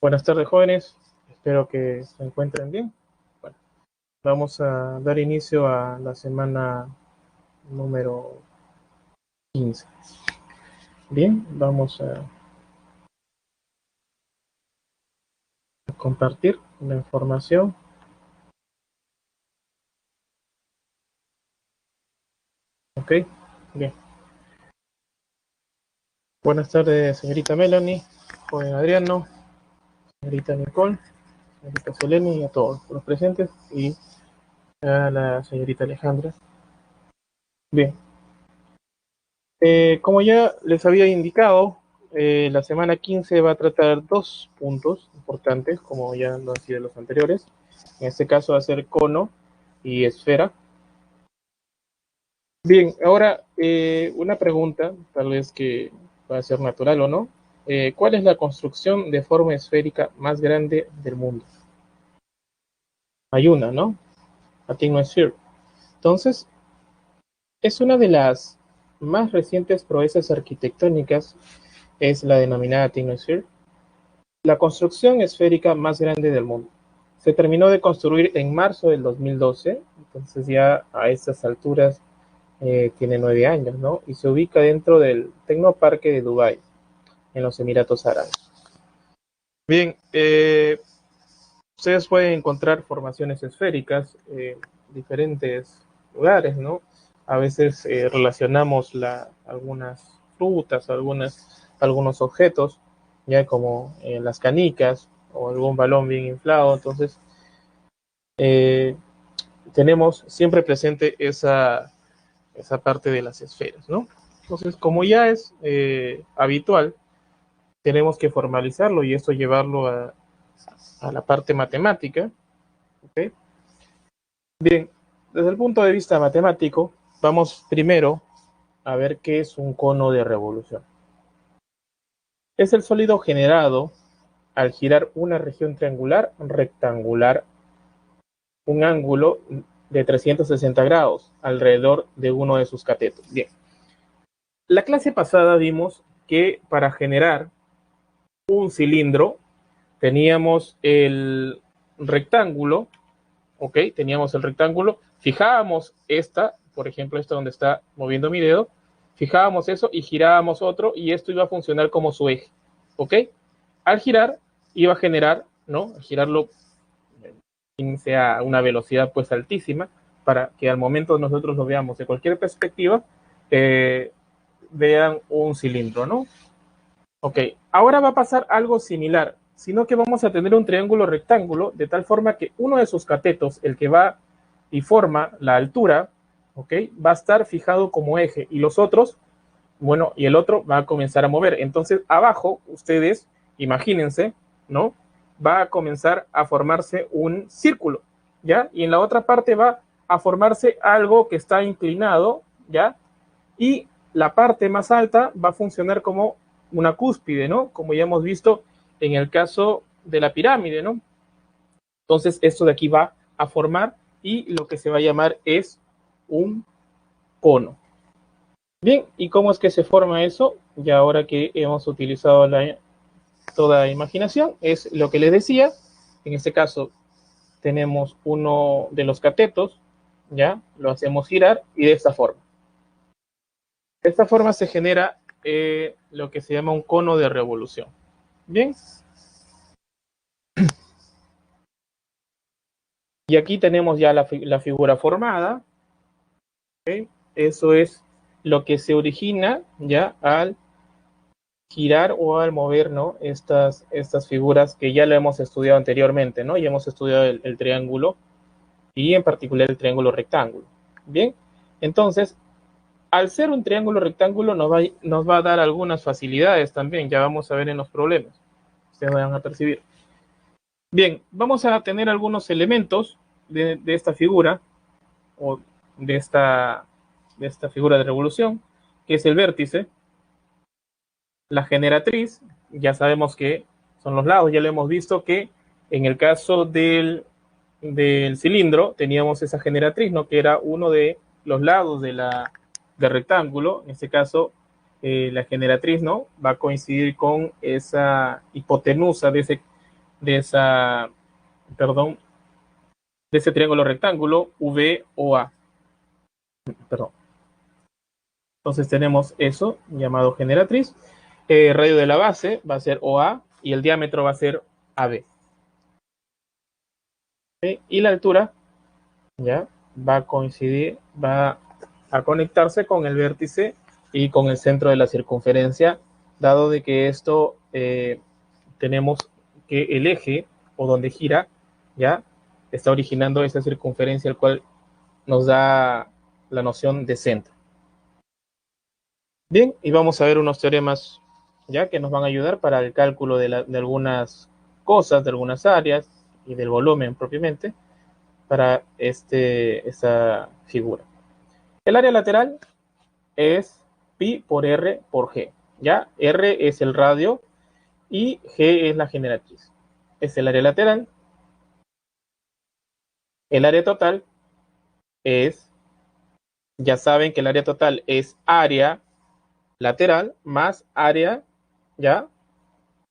Buenas tardes, jóvenes. Espero que se encuentren bien. Bueno, vamos a dar inicio a la semana número 15. Bien, vamos a compartir la información. Ok, bien. Buenas tardes, señorita Melanie, joven Adriano, señorita Nicole, señorita Selene y a todos los presentes y a la señorita Alejandra. Bien. Como ya les había indicado, la semana 15 va a tratar dos puntos importantes, como ya lo han sido los anteriores. En este caso va a ser cono y esfera. Bien, ahora una pregunta, tal vez que va a ser natural o no. ¿Cuál es la construcción de forma esférica más grande del mundo? Hay una, ¿no? La Sphere. Entonces, es una de las más recientes proezas arquitectónicas, es la denominada Sphere. La construcción esférica más grande del mundo. Se terminó de construir en marzo del 2012, entonces ya a estas alturas tiene 9 años, ¿no? Y se ubica dentro del Tecnoparque de Dubái, en los Emiratos Árabes. Bien, ustedes pueden encontrar formaciones esféricas en diferentes lugares, ¿no? A veces relacionamos algunas frutas, algunos objetos, ya como las canicas o algún balón bien inflado. Entonces, eh, tenemos siempre presente esa parte de las esferas, ¿no? Entonces, como ya es habitual, tenemos que formalizarlo y esto llevarlo a la parte matemática. ¿Okay? Bien, desde el punto de vista matemático, vamos primero a ver qué es un cono de revolución. Es el sólido generado al girar una región triangular rectangular un ángulo de 360 grados alrededor de uno de sus catetos. Bien, la clase pasada vimos que para generar un cilindro teníamos el rectángulo, ¿ok? Teníamos el rectángulo, fijábamos por ejemplo, esta donde está moviendo mi dedo, fijábamos eso y girábamos otro y esto iba a funcionar como su eje, ¿ok? Al girar iba a generar, ¿no? Al girarlo sea una velocidad pues altísima para que al momento nosotros lo veamos de cualquier perspectiva, vean un cilindro, ¿no? Ok, ahora va a pasar algo similar, sino que vamos a tener un triángulo rectángulo de tal forma que uno de sus catetos, el que va y forma la altura, ok, va a estar fijado como eje y los otros, bueno, y el otro va a comenzar a mover. Entonces, abajo, ustedes, imagínense, ¿no? Va a comenzar a formarse un círculo, ¿ya? Y en la otra parte va a formarse algo que está inclinado, ¿ya? Y la parte más alta va a funcionar como una cúspide, ¿no? Como ya hemos visto en el caso de la pirámide, ¿no? Entonces, esto de aquí va a formar y lo que se va a llamar es un cono. Bien, ¿y cómo es que se forma eso? Ya ahora que hemos utilizado toda la imaginación, es lo que les decía. En este caso, tenemos uno de los catetos, ¿ya? Lo hacemos girar y de esta forma. De esta forma se genera lo que se llama un cono de revolución. Bien. Y aquí tenemos ya la figura formada. ¿Okay? Eso es lo que se origina ya al girar o al mover, ¿no? Estas figuras que ya lo hemos estudiado anteriormente, ¿no? Ya hemos estudiado el triángulo y en particular el triángulo rectángulo. Bien, entonces, al ser un triángulo rectángulo nos va a dar algunas facilidades también, ya vamos a ver en los problemas. Ustedes van a percibir. Bien, vamos a tener algunos elementos de esta figura o de esta figura de revolución, que es el vértice, la generatriz, ya sabemos que son los lados, ya lo hemos visto que en el caso del cilindro teníamos esa generatriz, ¿no? Que era uno de los lados del rectángulo, en este caso la generatriz, ¿no? Va a coincidir con esa hipotenusa de de esa, perdón, de ese triángulo rectángulo VOA. Perdón. Entonces tenemos eso llamado generatriz. Radio de la base va a ser OA y el diámetro va a ser AB. ¿Sí? Y la altura ya va a coincidir, va a conectarse con el vértice y con el centro de la circunferencia, dado de que esto tenemos que el eje o donde gira ya está originando esa circunferencia, el cual nos da la noción de centro. Bien, y vamos a ver unos teoremas ya que nos van a ayudar para el cálculo de algunas cosas, de algunas áreas y del volumen propiamente para esta figura. El área lateral es pi por r por g. Ya, r es el radio y g es la generatriz. Es el área lateral. El área total es, ya saben que el área total es área lateral más área ya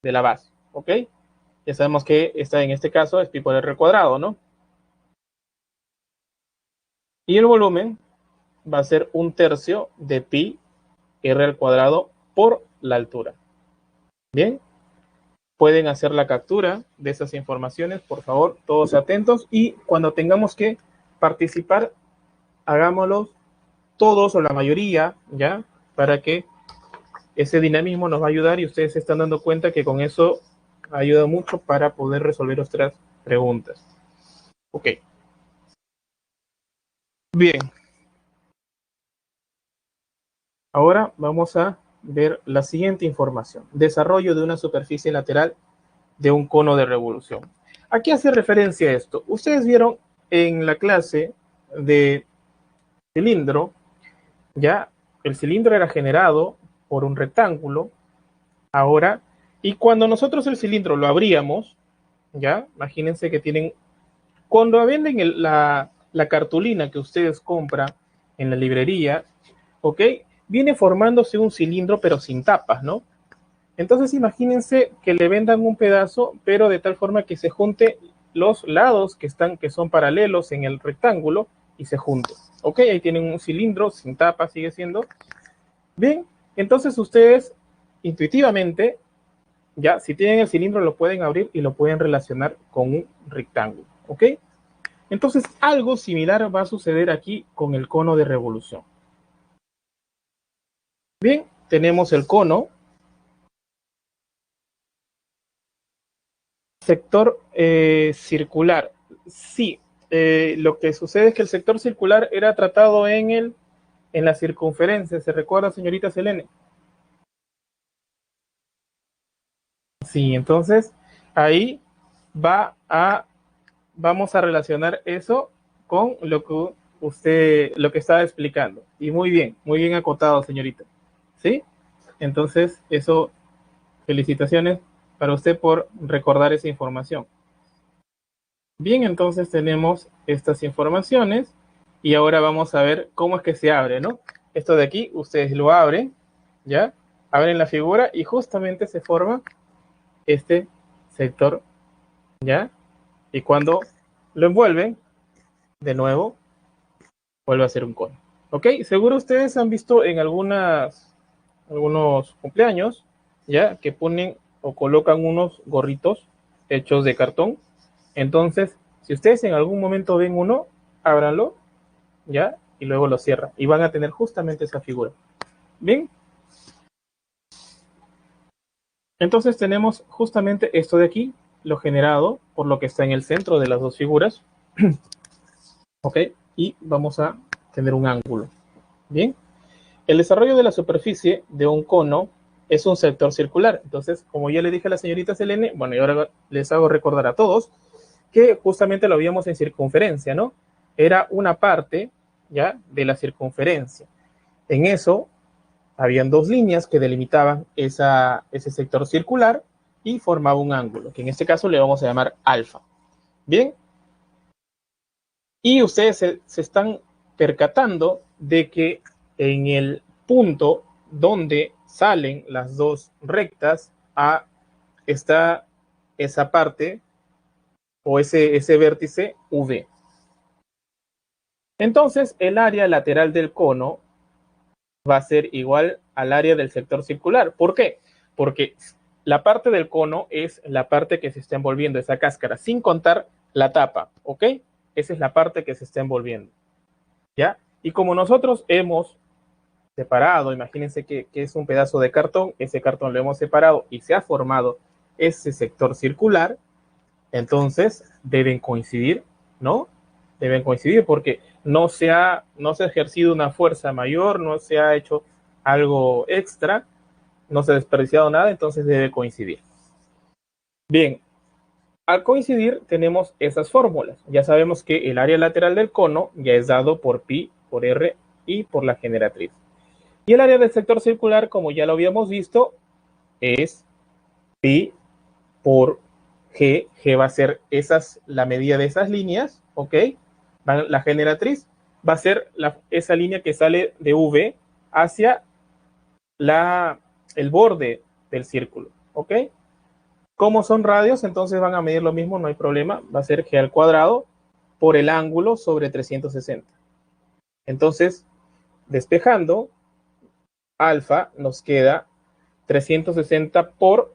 de la base, ¿ok? Ya sabemos que esta en este caso es pi por r cuadrado, ¿no? Y el volumen va a ser 1/3 de pi r al cuadrado por la altura. Bien, pueden hacer la captura de esas informaciones, por favor, todos atentos, y cuando tengamos que participar, hagámoslo todos o la mayoría, ¿ya? Para que ese dinamismo nos va a ayudar y ustedes se están dando cuenta que con eso ayuda mucho para poder resolver otras preguntas. Ok. Bien. Ahora vamos a ver la siguiente información. Desarrollo de una superficie lateral de un cono de revolución. ¿A qué hace referencia esto? Ustedes vieron en la clase de cilindro, ya el cilindro era generado por un rectángulo, ahora, y cuando nosotros el cilindro lo abríamos, ya, imagínense que tienen, cuando venden la cartulina que ustedes compran en la librería, ¿ok? Viene formándose un cilindro pero sin tapas, ¿no? Entonces imagínense que le vendan un pedazo, pero de tal forma que se junte los lados que son paralelos en el rectángulo y se junten. Ok, ahí tienen un cilindro sin tapa, sigue siendo. Bien, entonces ustedes intuitivamente, ya si tienen el cilindro lo pueden abrir y lo pueden relacionar con un rectángulo. Ok, entonces algo similar va a suceder aquí con el cono de revolución. Bien, tenemos el cono. Sector circular. Sí, lo que sucede es que el sector circular era tratado en la circunferencia. ¿Se recuerda, señorita Selene? Sí, entonces ahí vamos a relacionar eso con lo que estaba explicando. Y muy bien acotado, señorita. ¿Sí? Entonces, eso, felicitaciones para usted por recordar esa información. Bien, entonces tenemos estas informaciones y ahora vamos a ver cómo es que se abre, ¿no? Esto de aquí, ustedes lo abren, ¿ya? Abren la figura y justamente se forma este sector, ¿ya? Y cuando lo envuelven, de nuevo, vuelve a ser un cono. ¿Ok? Seguro ustedes han visto en algunos cumpleaños, ¿ya? Que ponen o colocan unos gorritos hechos de cartón. Entonces, si ustedes en algún momento ven uno, ábranlo, ¿ya? Y luego lo cierran. Y van a tener justamente esa figura. Bien. Entonces tenemos justamente esto de aquí, lo generado por lo que está en el centro de las dos figuras. ¿Ok? Y vamos a tener un ángulo. Bien. El desarrollo de la superficie de un cono es un sector circular. Entonces, como ya le dije a la señorita Selene, bueno, y ahora les hago recordar a todos que justamente lo vimos en circunferencia, ¿no? Era una parte, ¿ya? De la circunferencia. En eso, habían dos líneas que delimitaban ese sector circular y formaba un ángulo, que en este caso le vamos a llamar alfa. Bien. Y ustedes se están percatando de que en el punto donde salen las dos rectas, A está esa parte o ese vértice V. Entonces, el área lateral del cono va a ser igual al área del sector circular. ¿Por qué? Porque la parte del cono es la parte que se está envolviendo, esa cáscara, sin contar la tapa, ¿ok? Esa es la parte que se está envolviendo, ¿ya? Y como nosotros hemos separado, imagínense que es un pedazo de cartón, ese cartón lo hemos separado y se ha formado ese sector circular, entonces deben coincidir, ¿no? Deben coincidir porque no se ha ejercido una fuerza mayor, no se ha hecho algo extra, no se ha desperdiciado nada, entonces debe coincidir. Bien, al coincidir tenemos esas fórmulas. Ya sabemos que el área lateral del cono ya es dado por pi, por r y por la generatriz. Y el área del sector circular, como ya lo habíamos visto, es pi por g. G va a ser la medida de esas líneas, ¿ok? La generatriz va a ser esa línea que sale de V hacia el borde del círculo, ¿ok? Como son radios, entonces van a medir lo mismo, no hay problema. Va a ser g al cuadrado por el ángulo sobre 360. Entonces, despejando, alfa nos queda 360 por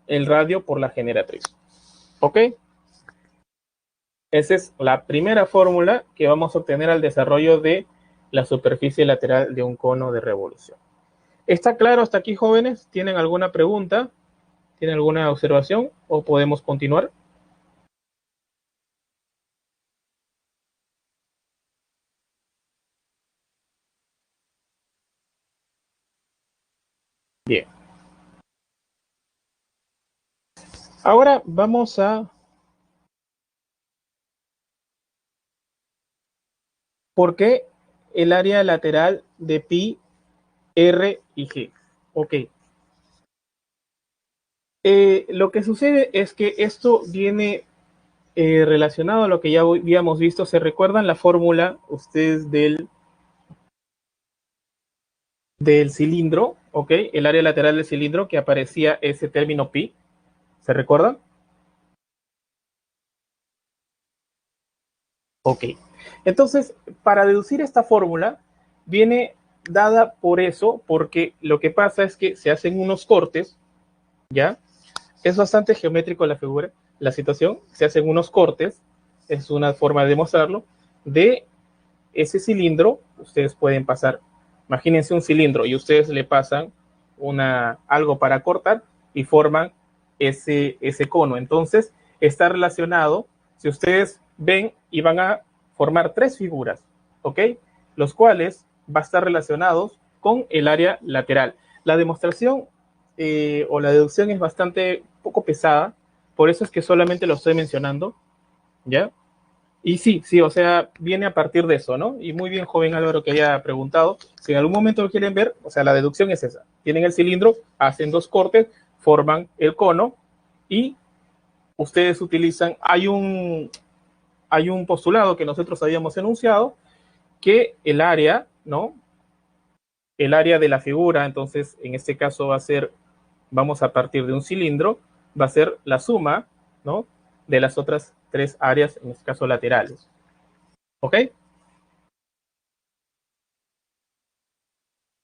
el radio por la generatriz. ¿Ok? Esa es la primera fórmula que vamos a obtener al desarrollo de la superficie lateral de un cono de revolución. ¿Está claro hasta aquí, jóvenes? ¿Tienen alguna pregunta? ¿Tienen alguna observación? ¿O podemos continuar? Bien. Ahora vamos a... ¿Por qué el área lateral de pi, r y g? Ok. Lo que sucede es que esto viene relacionado a lo que ya habíamos visto. ¿Se recuerdan la fórmula ustedes del cilindro? Ok, el área lateral del cilindro que aparecía ese término pi. ¿Se recuerdan? Ok. Entonces, para deducir esta fórmula, viene dada por eso, porque lo que pasa es que se hacen unos cortes, ¿ya? Es bastante geométrico la figura, la situación. Se hacen unos cortes, es una forma de demostrarlo, de ese cilindro. Ustedes pueden pasar, imagínense un cilindro y ustedes le pasan algo para cortar y forman ese cono. Entonces, está relacionado, si ustedes ven, y van a formar tres figuras, ¿ok? Los cuales va a estar relacionados con el área lateral. La demostración o la deducción es bastante poco pesada, por eso es que solamente lo estoy mencionando, ¿ya? Y sí, o sea, viene a partir de eso, ¿no? Y muy bien, joven Álvaro, que haya preguntado. Si en algún momento lo quieren ver, o sea, la deducción es esa. Tienen el cilindro, hacen dos cortes, forman el cono y ustedes utilizan, hay un postulado que nosotros habíamos enunciado, que el área, ¿no? El área de la figura, entonces, en este caso va a ser, vamos a partir de un cilindro, va a ser la suma, ¿no? De las otras tres áreas, en este caso laterales. ¿Ok?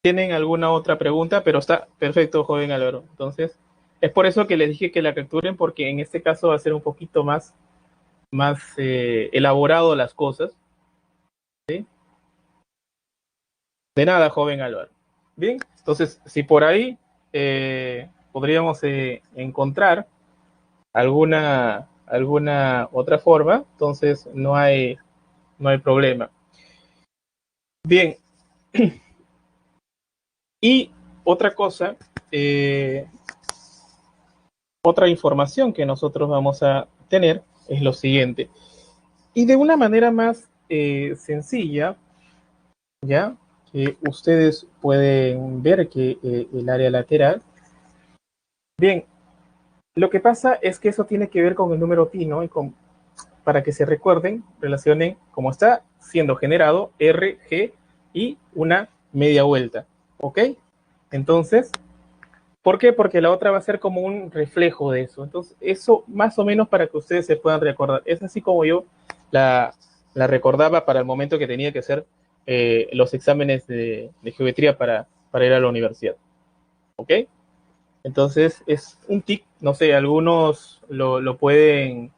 ¿Tienen alguna otra pregunta? Pero está perfecto, joven Álvaro. Entonces, es por eso que les dije que la capturen, porque en este caso va a ser un poquito más elaborado las cosas. ¿Sí? De nada, joven Álvaro. Bien, entonces, si por ahí podríamos encontrar alguna otra forma, entonces no hay problema. Bien, y otra cosa, otra información que nosotros vamos a tener es lo siguiente. Y de una manera más sencilla, ya que ustedes pueden ver que el área lateral, bien, lo que pasa es que eso tiene que ver con el número pi, ¿no? Para que se recuerden, relacionen cómo está siendo generado R, G y una media vuelta, ¿ok? Entonces, ¿Por qué? Porque la otra va a ser como un reflejo de eso. Entonces, eso más o menos para que ustedes se puedan recordar. Es así como yo la, la recordaba para el momento que tenía que hacer los exámenes de geometría para ir a la universidad. ¿Ok? Entonces, es un tic, no sé, algunos lo pueden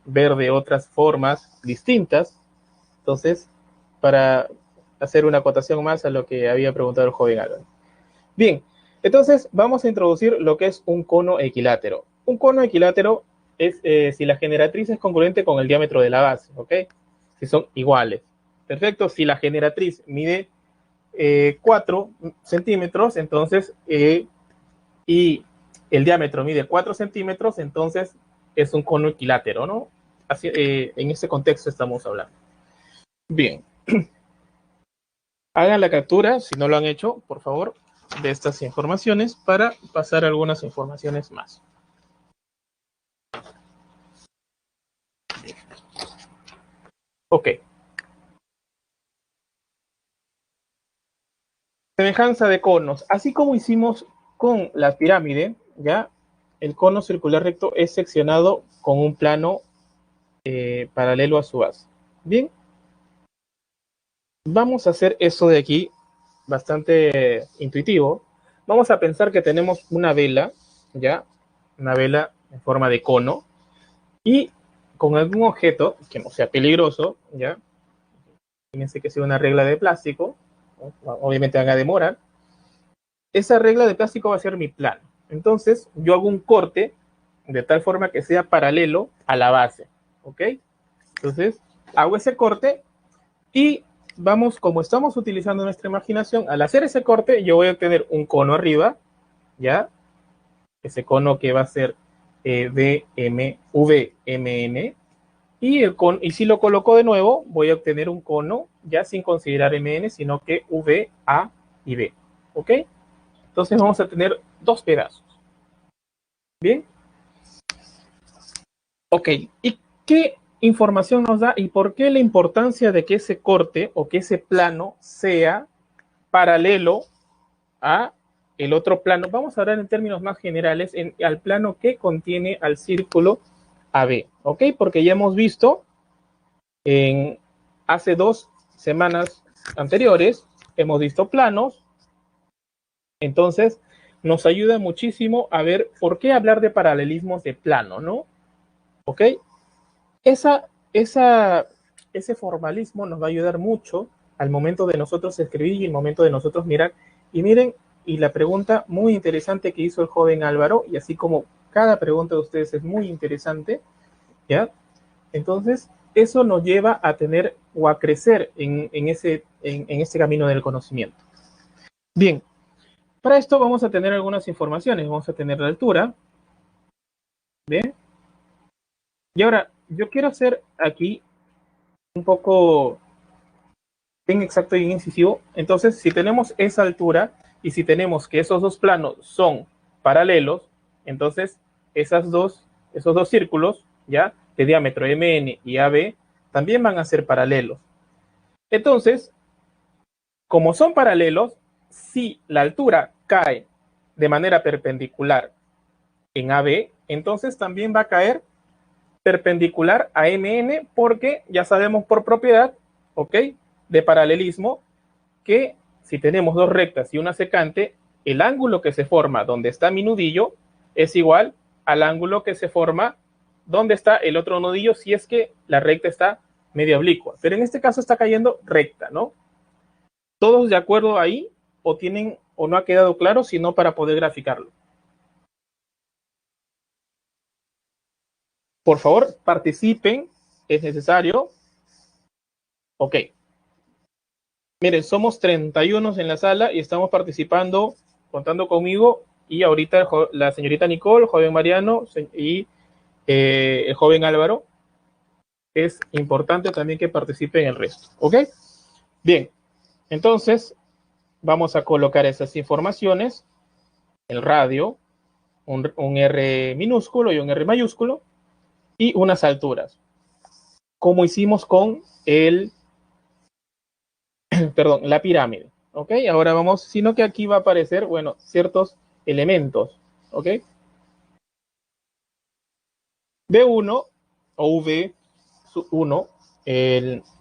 ver de otras formas distintas. Entonces, para hacer una acotación más a lo que había preguntado el joven Álvaro. Bien, entonces vamos a introducir lo que es un cono equilátero. Un cono equilátero es si la generatriz es congruente con el diámetro de la base, ¿ok? Si son iguales. Perfecto, si la generatriz mide 4 centímetros, entonces, y el diámetro mide 4 centímetros, entonces es un cono equilátero, ¿no? Así, en ese contexto estamos hablando. Bien, hagan la captura, si no lo han hecho, por favor, de estas informaciones para pasar algunas informaciones más. Ok. Semejanza de conos. Así como hicimos con la pirámide, ¿ya? El cono circular recto es seccionado con un plano paralelo a su base. Bien, vamos a hacer eso de aquí bastante intuitivo. Vamos a pensar que tenemos una vela, ¿ya? Una vela en forma de cono y con algún objeto que no sea peligroso, ¿ya? Fíjense que sea una regla de plástico, ¿no? Obviamente van a demorar. Esa regla de plástico va a ser mi plano. Entonces, yo hago un corte de tal forma que sea paralelo a la base, ¿ok? Entonces, hago ese corte y vamos, como estamos utilizando nuestra imaginación, al hacer ese corte, yo voy a obtener un cono arriba, ¿ya? Ese cono que va a ser VMN, y si lo coloco de nuevo, voy a obtener un cono ya sin considerar MN, sino que V, A y B, ¿ok? Entonces vamos a tener dos pedazos. Bien, ok. ¿Y qué información nos da y por qué la importancia de que ese corte o que ese plano sea paralelo a el otro plano? Vamos a hablar en términos más generales al plano que contiene al círculo AB, ¿ok? Porque ya hemos visto en hace 2 semanas anteriores, hemos visto planos, entonces nos ayuda muchísimo a ver por qué hablar de paralelismos de plano, ¿no? ¿Ok? Esa, esa, ese formalismo nos va a ayudar mucho al momento de nosotros escribir y el momento de nosotros mirar. Y miren, y la pregunta muy interesante que hizo el joven Álvaro, y así como cada pregunta de ustedes es muy interesante, ¿ya? Entonces, eso nos lleva a tener o a crecer en ese camino del conocimiento. Bien, para esto vamos a tener algunas informaciones. Vamos a tener la altura, ¿bien? Y ahora, yo quiero hacer aquí un poco bien exacto y bien incisivo. Entonces, si tenemos esa altura y si tenemos que esos dos planos son paralelos, entonces esos dos círculos, ¿ya? De diámetro MN y AB, también van a ser paralelos. Entonces, como son paralelos, si la altura cae de manera perpendicular en AB, entonces también va a caer perpendicular a MN porque ya sabemos por propiedad, ¿ok? De paralelismo, que si tenemos dos rectas y una secante, el ángulo que se forma donde está mi nudillo es igual al ángulo que se forma donde está el otro nudillo si es que la recta está medio oblicua. Pero en este caso está cayendo recta, ¿no? ¿Todos de acuerdo ahí? ¿O tienen o no ha quedado claro, sino para poder graficarlo? Por favor, participen, es necesario. Ok. Miren, somos 31 en la sala y estamos participando, contando conmigo, y ahorita la señorita Nicole, el joven Mariano y el joven Álvaro. Es importante también que participen el resto. ¿Ok? Bien, entonces vamos a colocar esas informaciones, el radio, un R minúsculo y un R mayúsculo, y unas alturas, como hicimos con perdón, la pirámide. ¿Ok? Ahora vamos, sino que aquí va a aparecer, bueno, ciertos elementos. ¿Ok? V1 o V1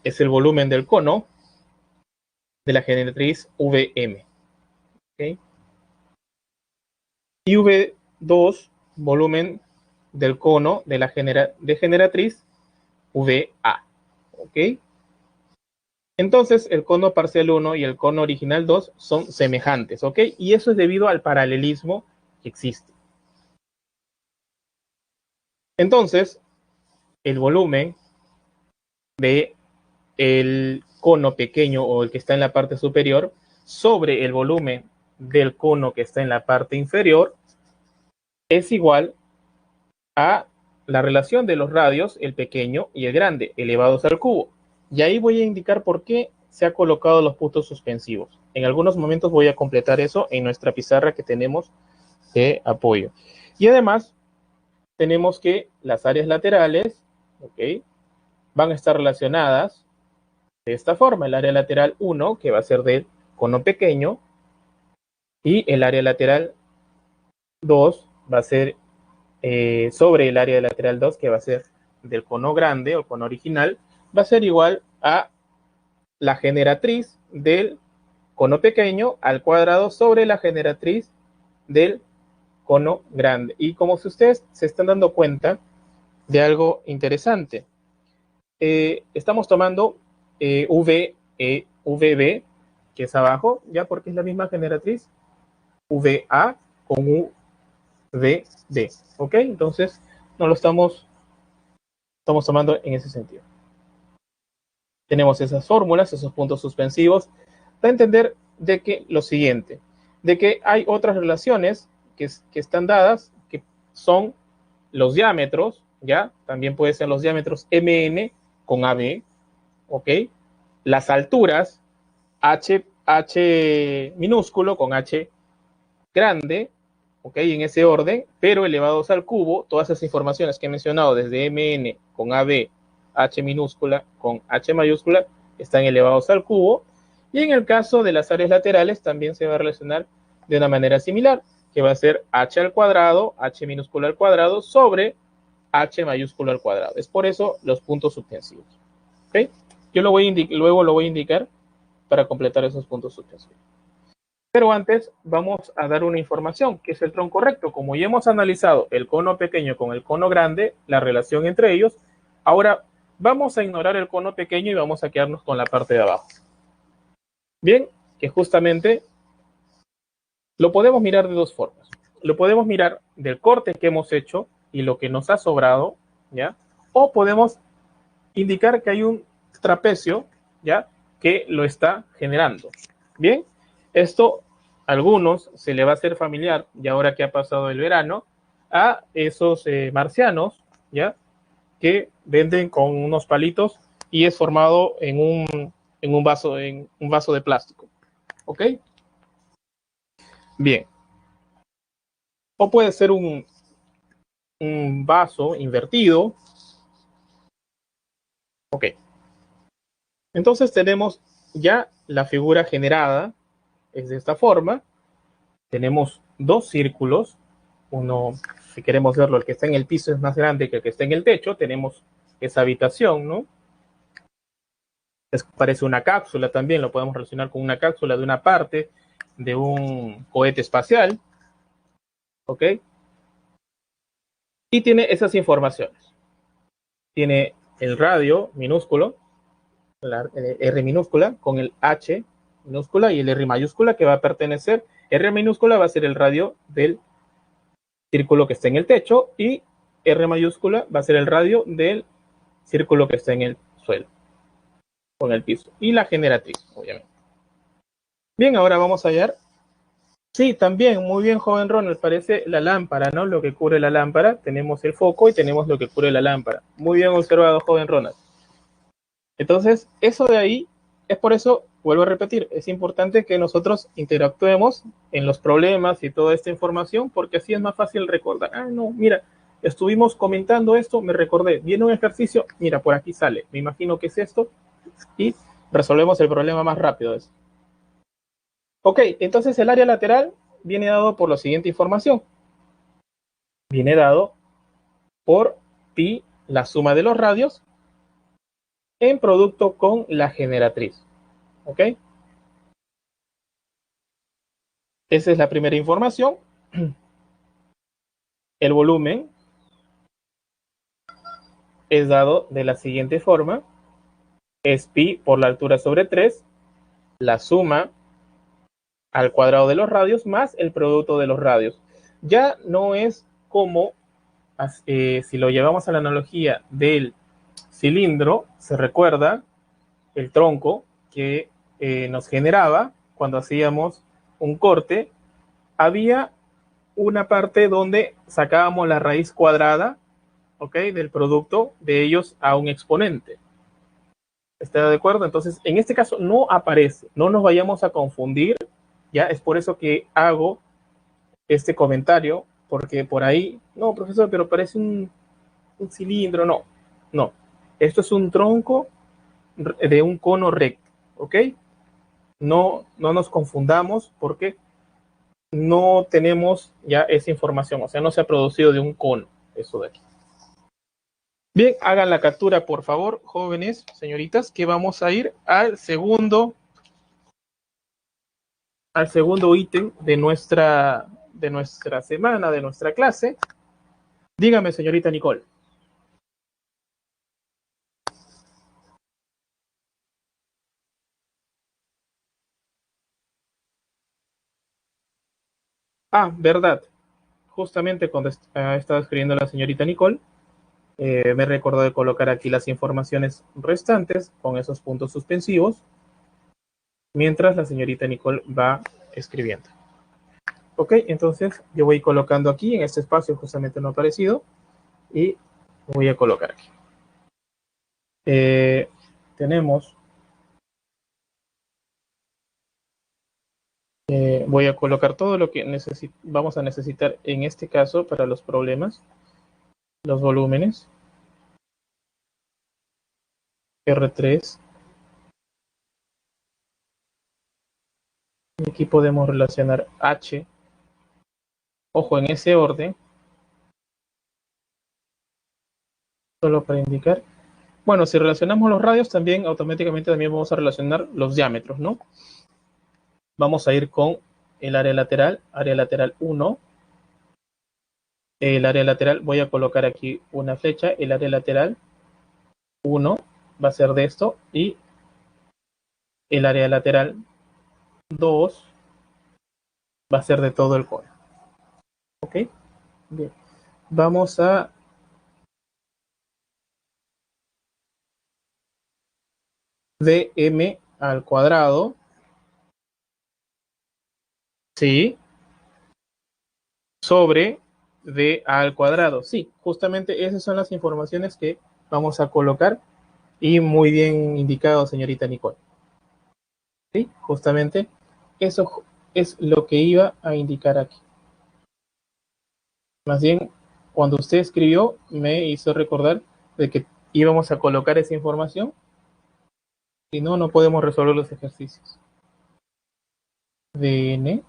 es el volumen del cono de la generatriz VM. ¿Ok? Y V2, volumen del cono de la generatriz VA. ¿Ok? Entonces, el cono parcial 1 y el cono original 2 son semejantes. ¿Ok? Y eso es debido al paralelismo que existe. Entonces, el volumen de el cono pequeño o el que está en la parte superior sobre el volumen del cono que está en la parte inferior es igual a la relación de los radios, el pequeño y el grande, elevados al cubo. Y ahí voy a indicar por qué se ha colocado los puntos suspensivos. En algunos momentos voy a completar eso en nuestra pizarra que tenemos de apoyo. Y además, tenemos que las áreas laterales, ¿ok?, van a estar relacionadas de esta forma. El área lateral 1, que va a ser del cono pequeño, y el área lateral 2 va a ser sobre el área lateral 2, que va a ser del cono grande o cono original, va a ser igual a la generatriz del cono pequeño al cuadrado sobre la generatriz del cono grande. Y como si ustedes se están dando cuenta de algo interesante, estamos tomando VB, que es abajo, ya porque es la misma generatriz, VA con UVD, ¿ok? Entonces, no lo estamos tomando en ese sentido. Tenemos esas fórmulas, esos puntos suspensivos, para entender de que lo siguiente, de que hay otras relaciones que están dadas, que son los diámetros, ¿ya? También puede ser los diámetros MN con AB, ¿ok? Las alturas, H minúsculo con H grande, ¿ok? En ese orden, pero elevados al cubo, todas esas informaciones que he mencionado, desde MN con AB, H minúscula con H mayúscula, están elevados al cubo. Y en el caso de las áreas laterales, también se va a relacionar de una manera similar, que va a ser H al cuadrado, H minúscula al cuadrado, sobre H mayúscula al cuadrado. Es por eso los puntos suspensivos. ¿Ok? Yo luego lo voy a indicar para completar esos puntos suspensivos. Pero antes vamos a dar una información, que es el tronco recto. Como ya hemos analizado el cono pequeño con el cono grande, la relación entre ellos, ahora vamos a ignorar el cono pequeño y vamos a quedarnos con la parte de abajo. Bien, que justamente lo podemos mirar de dos formas. Lo podemos mirar del corte que hemos hecho y lo que nos ha sobrado, ¿ya? O podemos indicar que hay un trapecio, ¿ya?, que lo está generando. Bien, esto a algunos se le va a hacer familiar, y ahora que ha pasado el verano, a esos marcianos, ¿ya?, que venden con unos palitos y es formado en un vaso de plástico. ¿Ok? Bien. O puede ser un vaso invertido. Ok. Entonces tenemos ya la figura generada, es de esta forma. Tenemos dos círculos. Uno, si queremos verlo, el que está en el piso es más grande que el que está en el techo. Tenemos esa habitación, ¿no? Parece una cápsula también, lo podemos relacionar con una cápsula de una parte de un cohete espacial. ¿Ok? Y tiene esas informaciones. Tiene el radio minúsculo, la R minúscula, con el H minúscula y el R mayúscula, que va a pertenecer, R minúscula va a ser el radio del círculo que está en el techo, y R mayúscula va a ser el radio del círculo que está en el suelo, con el piso, y la generatriz, obviamente. Bien, ahora vamos a hallar. Sí, también, muy bien, joven Ronald, parece la lámpara, ¿no? Lo que cubre la lámpara, tenemos el foco y tenemos lo que cubre la lámpara. Muy bien observado, joven Ronald. Entonces, eso de ahí, es por eso, vuelvo a repetir, es importante que nosotros interactuemos en los problemas y toda esta información, porque así es más fácil recordar. Ah, no, mira, estuvimos comentando esto, me recordé, viene un ejercicio, mira, por aquí sale, me imagino que es esto, y resolvemos el problema más rápido. Ok, entonces el área lateral viene dado por la siguiente información. Viene dado por pi, la suma de los radios, en producto con la generatriz. ¿Ok? Esa es la primera información. El volumen es dado de la siguiente forma. Es pi por la altura sobre 3, la suma al cuadrado de los radios más el producto de los radios. Ya no es como, si lo llevamos a la analogía del cilindro, se recuerda el tronco que nos generaba cuando hacíamos un corte, había una parte donde sacábamos la raíz cuadrada, ¿ok? Del producto de ellos a un exponente. ¿Está de acuerdo? Entonces, en este caso no aparece, no nos vayamos a confundir, ya es por eso que hago este comentario, porque por ahí, no, profesor, pero parece un cilindro, no, no, esto es un tronco de un cono recto, ¿ok? No nos confundamos porque no tenemos ya esa información, o sea, no se ha producido de un cono, eso de aquí. Bien, hagan la captura, por favor, jóvenes, señoritas, que vamos a ir al segundo ítem de nuestra semana, de nuestra clase. Dígame, señorita Nicole. Ah, verdad. Justamente cuando estaba escribiendo la señorita Nicole, me recordó de colocar aquí las informaciones restantes con esos puntos suspensivos, mientras la señorita Nicole va escribiendo. Ok, entonces yo voy colocando aquí en este espacio justamente no aparecido y voy a colocar aquí. Eh, tenemos, voy a colocar todo lo que vamos a necesitar en este caso para los problemas, los volúmenes, R3, y aquí podemos relacionar H, ojo en ese orden, solo para indicar. Bueno, si relacionamos los radios, también automáticamente también vamos a relacionar los diámetros, ¿no? Vamos a ir con el área lateral 1, el área lateral, voy a colocar aquí una flecha, el área lateral 1 va a ser de esto y el área lateral 2 va a ser de todo el cono. ¿Ok? Bien. Vamos a dm al cuadrado, ¿sí? Sobre d al cuadrado. Sí, justamente esas son las informaciones que vamos a colocar y muy bien indicado, señorita Nicole. ¿Sí? Justamente eso es lo que iba a indicar aquí. Más bien, cuando usted escribió, me hizo recordar de que íbamos a colocar esa información, si no, no podemos resolver los ejercicios. VN,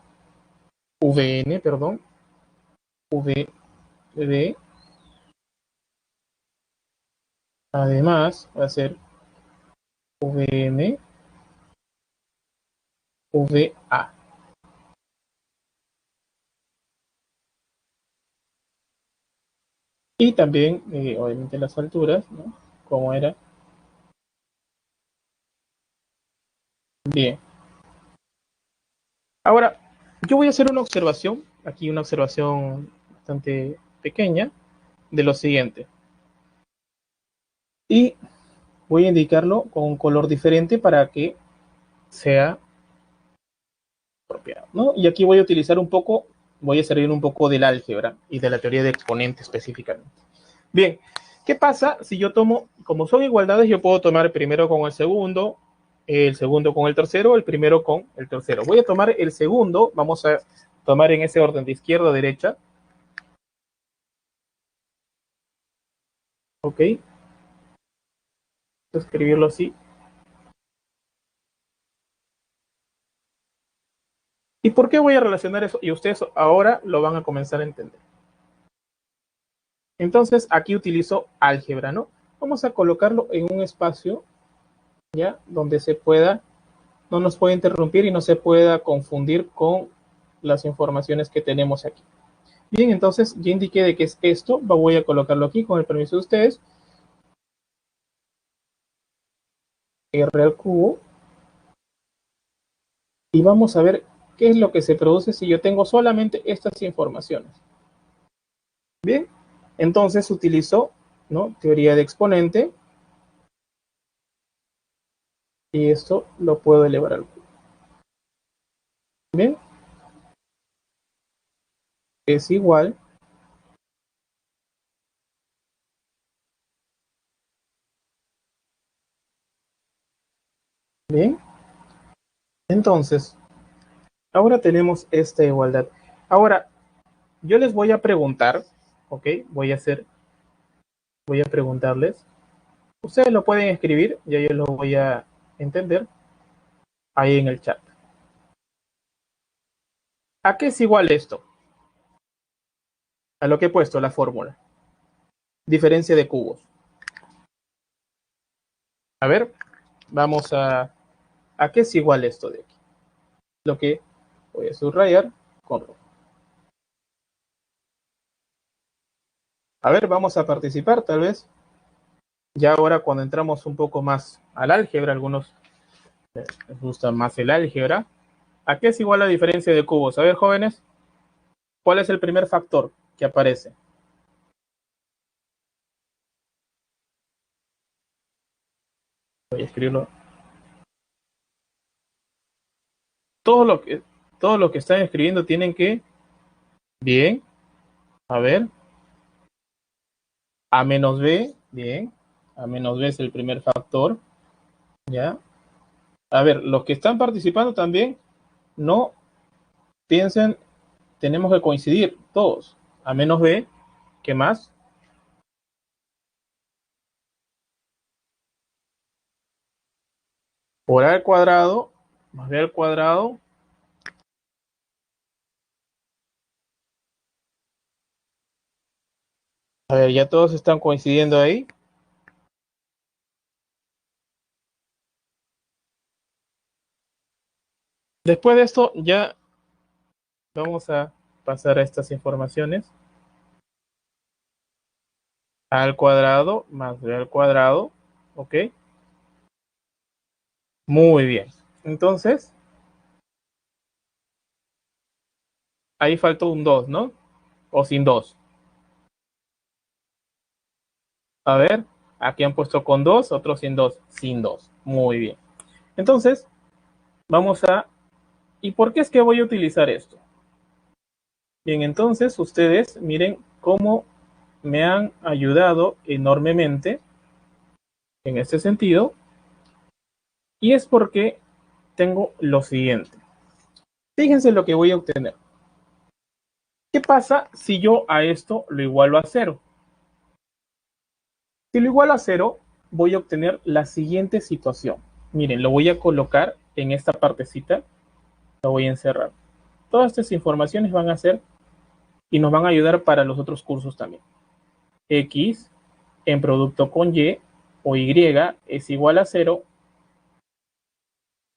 VN, perdón, VD, además va a ser VM, VA. Y también, obviamente, las alturas, ¿no? Como era. Bien. Ahora, yo voy a hacer una observación, aquí una observación bastante pequeña, de lo siguiente. Y voy a indicarlo con un color diferente para que sea apropiado, ¿no? Y aquí voy a utilizar un poco, voy a servir un poco del álgebra y de la teoría de exponente específicamente. Bien, ¿qué pasa si yo tomo, como son igualdades, yo puedo tomar el primero con el segundo con el tercero, el primero con el tercero? Voy a tomar el segundo, vamos a tomar en ese orden de izquierda a derecha. Ok, escribirlo así. ¿Y por qué voy a relacionar eso? Y ustedes ahora lo van a comenzar a entender. Entonces, aquí utilizo álgebra, ¿no? Vamos a colocarlo en un espacio, ¿ya? Donde se pueda, no nos pueda interrumpir y no se pueda confundir con las informaciones que tenemos aquí. Bien, entonces ya indiqué de qué es esto. Voy a colocarlo aquí con el permiso de ustedes. R al cubo. Y vamos a ver qué es lo que se produce si yo tengo solamente estas informaciones. Bien, entonces utilizo, ¿no?, teoría de exponente. Y esto lo puedo elevar al cubo. Bien, es igual. Bien, entonces, ahora tenemos esta igualdad. Ahora, yo les voy a preguntar, ¿ok? Voy a preguntarles. Ustedes lo pueden escribir, ya yo lo voy a entender ahí en el chat. ¿A qué es igual esto? A lo que he puesto, la fórmula. Diferencia de cubos. A ver, vamos ¿a qué es igual esto de aquí? Lo que voy a subrayar con rojo. A ver, vamos a participar tal vez. Ya ahora cuando entramos un poco más al álgebra, algunos les gusta más el álgebra. ¿A qué es igual la diferencia de cubos? A ver, jóvenes, ¿cuál es el primer factor que aparece? Voy a escribirlo. Todo lo que, todo lo que están escribiendo tienen que... Bien, a ver. A menos B, bien. A menos B es el primer factor. ¿Ya? A ver, los que están participando también, no piensen, tenemos que coincidir todos. A menos B, ¿qué más? Por A al cuadrado, más B al cuadrado. A ver, ya todos están coincidiendo ahí. Después de esto, ya vamos a pasar a estas informaciones. A al cuadrado más B al cuadrado. ¿Ok? Muy bien. Entonces, ahí faltó un 2, ¿no? O sin 2. A ver, aquí han puesto con 2, otros sin 2. Sin 2. Muy bien. Entonces, vamos a... ¿Y por qué es que voy a utilizar esto? Bien, entonces ustedes miren cómo me han ayudado enormemente en este sentido. Y es porque tengo lo siguiente. Fíjense lo que voy a obtener. ¿Qué pasa si yo a esto lo igualo a 0? Si lo igualo a 0, voy a obtener la siguiente situación. Miren, lo voy a colocar en esta partecita, lo voy a encerrar. Todas estas informaciones van a ser y nos van a ayudar para los otros cursos también. X en producto con Y o Y es igual a 0.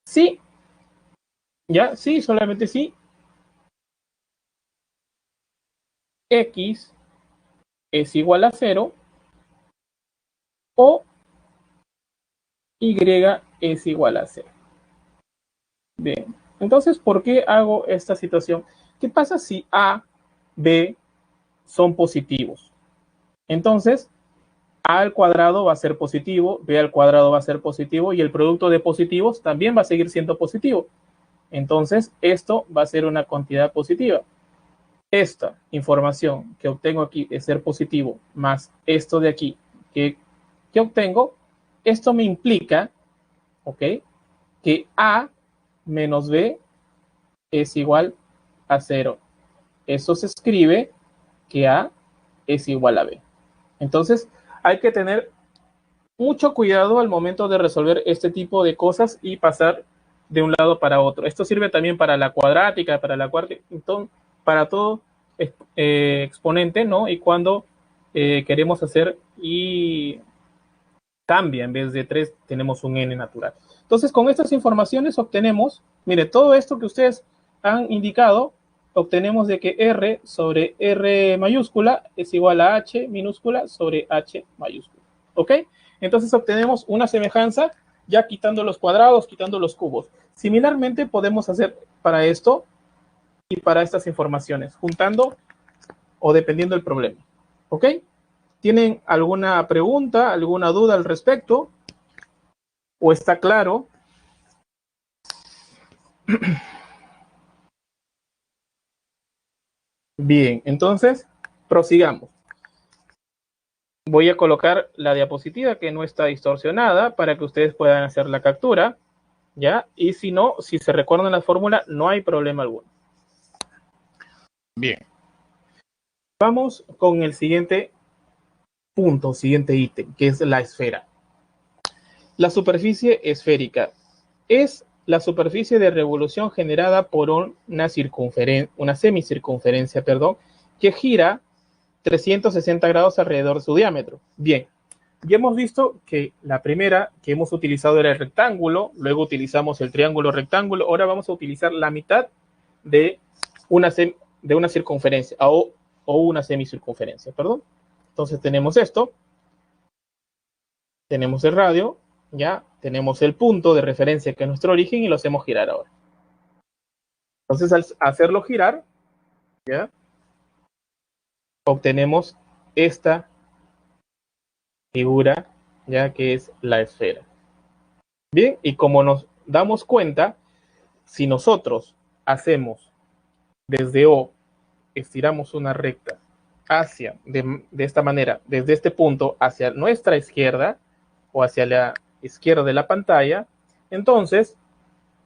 Sí, ya, sí, solamente sí. X es igual a 0 o Y es igual a 0. Bien, entonces, ¿por qué hago esta situación? ¿Qué pasa si A, B son positivos? Entonces, A al cuadrado va a ser positivo, B al cuadrado va a ser positivo y el producto de positivos también va a seguir siendo positivo. Entonces, esto va a ser una cantidad positiva. Esta información que obtengo aquí de ser positivo más esto de aquí que obtengo, esto me implica, ¿ok?, que A menos B es igual a 0. Eso se escribe que A es igual a B. Entonces, hay que tener mucho cuidado al momento de resolver este tipo de cosas y pasar de un lado para otro. Esto sirve también para la cuadrática, para la cuarta, para todo exponente, ¿no? Y cuando queremos hacer y cambia, en vez de 3 tenemos un n natural. Entonces, con estas informaciones obtenemos, mire, todo esto que ustedes han indicado, obtenemos de que R sobre R mayúscula es igual a H minúscula sobre H mayúscula. ¿Ok? Entonces obtenemos una semejanza ya quitando los cuadrados, quitando los cubos. Similarmente podemos hacer para esto y para estas informaciones, juntando o dependiendo del problema. ¿Ok? ¿Tienen alguna pregunta, alguna duda al respecto? ¿O está claro? Bien, entonces prosigamos. Voy a colocar la diapositiva que no está distorsionada para que ustedes puedan hacer la captura, ¿ya? Y si no, si se recuerdan la fórmula, no hay problema alguno. Bien. Vamos con el siguiente punto, siguiente ítem, que es la esfera. La superficie esférica es la superficie de revolución generada por una semicircunferencia, que gira 360 grados alrededor de su diámetro. Bien, ya hemos visto que la primera que hemos utilizado era el rectángulo, luego utilizamos el triángulo rectángulo, ahora vamos a utilizar la mitad de una circunferencia o una semicircunferencia, perdón. Entonces tenemos esto, tenemos el radio, ya tenemos el punto de referencia que es nuestro origen y lo hacemos girar ahora. Entonces al hacerlo girar, ya obtenemos esta figura, ya que es la esfera. Bien, y como nos damos cuenta, si nosotros hacemos desde O, estiramos una recta hacia, de esta manera, desde este punto hacia nuestra izquierda o hacia la izquierda de la pantalla, entonces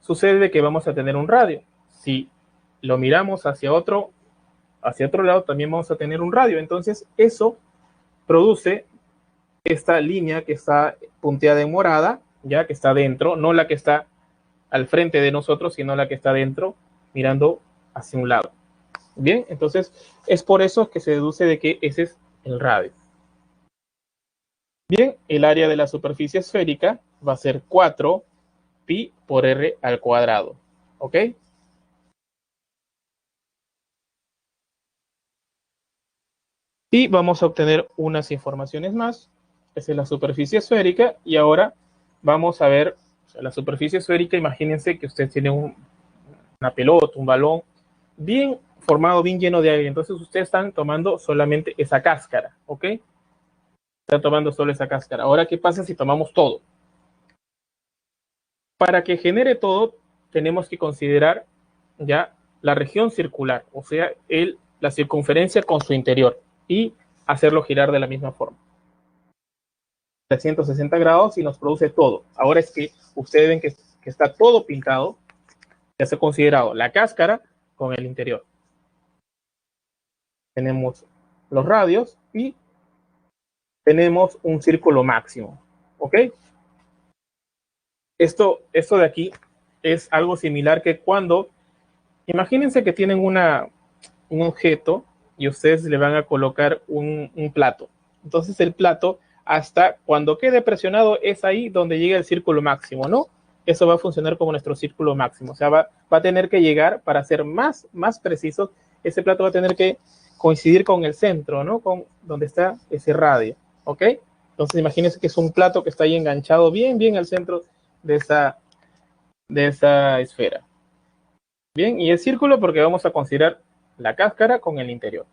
sucede que vamos a tener un radio. Si lo miramos hacia otro lado, también vamos a tener un radio. Entonces eso produce esta línea que está punteada en morada, ya que está dentro, no la que está al frente de nosotros, sino la que está dentro, mirando hacia un lado. Bien, entonces es por eso que se deduce de que ese es el radio. Bien, el área de la superficie esférica va a ser 4 pi por r al cuadrado. ¿Ok? Y vamos a obtener unas informaciones más. Esa es la superficie esférica. Y ahora vamos a ver, o sea, la superficie esférica. Imagínense que usted tiene una pelota, un balón, bien formado, bien lleno de aire. Entonces ustedes están tomando solamente esa cáscara. ¿Ok? Están tomando solo esa cáscara. Ahora, ¿qué pasa si tomamos todo? Para que genere todo, tenemos que considerar ya la región circular, o sea, la circunferencia con su interior, y hacerlo girar de la misma forma. 360 grados y nos produce todo. Ahora es que ustedes ven que está todo pintado, ya se ha considerado la cáscara con el interior. Tenemos los radios y tenemos un círculo máximo. ¿Ok? Esto de aquí es algo similar que cuando, imagínense que tienen un objeto y ustedes le van a colocar un plato. Entonces el plato, hasta cuando quede presionado, es ahí donde llega el círculo máximo, ¿no? Eso va a funcionar como nuestro círculo máximo. O sea, va a tener que llegar, para ser más precisos, ese plato va a tener que coincidir con el centro, ¿no? Con donde está ese radio, ¿ok? Entonces imagínense que es un plato que está ahí enganchado bien al centro de esa esfera. Bien, y el círculo porque vamos a considerar la cáscara con el interior.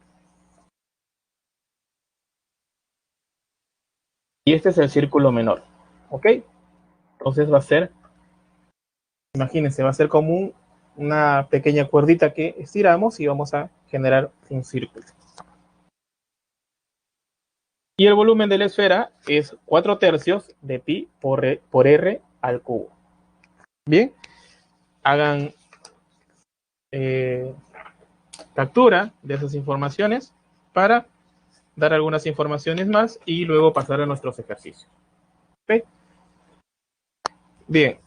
Y este es el círculo menor, ¿ok? Entonces va a ser, imagínense, va a ser como una pequeña cuerdita que estiramos y vamos a generar un círculo. Y el volumen de la esfera es 4/3 de pi por r al cubo. Bien, hagan captura de esas informaciones para dar algunas informaciones más y luego pasar a nuestros ejercicios. ¿Ok? Bien.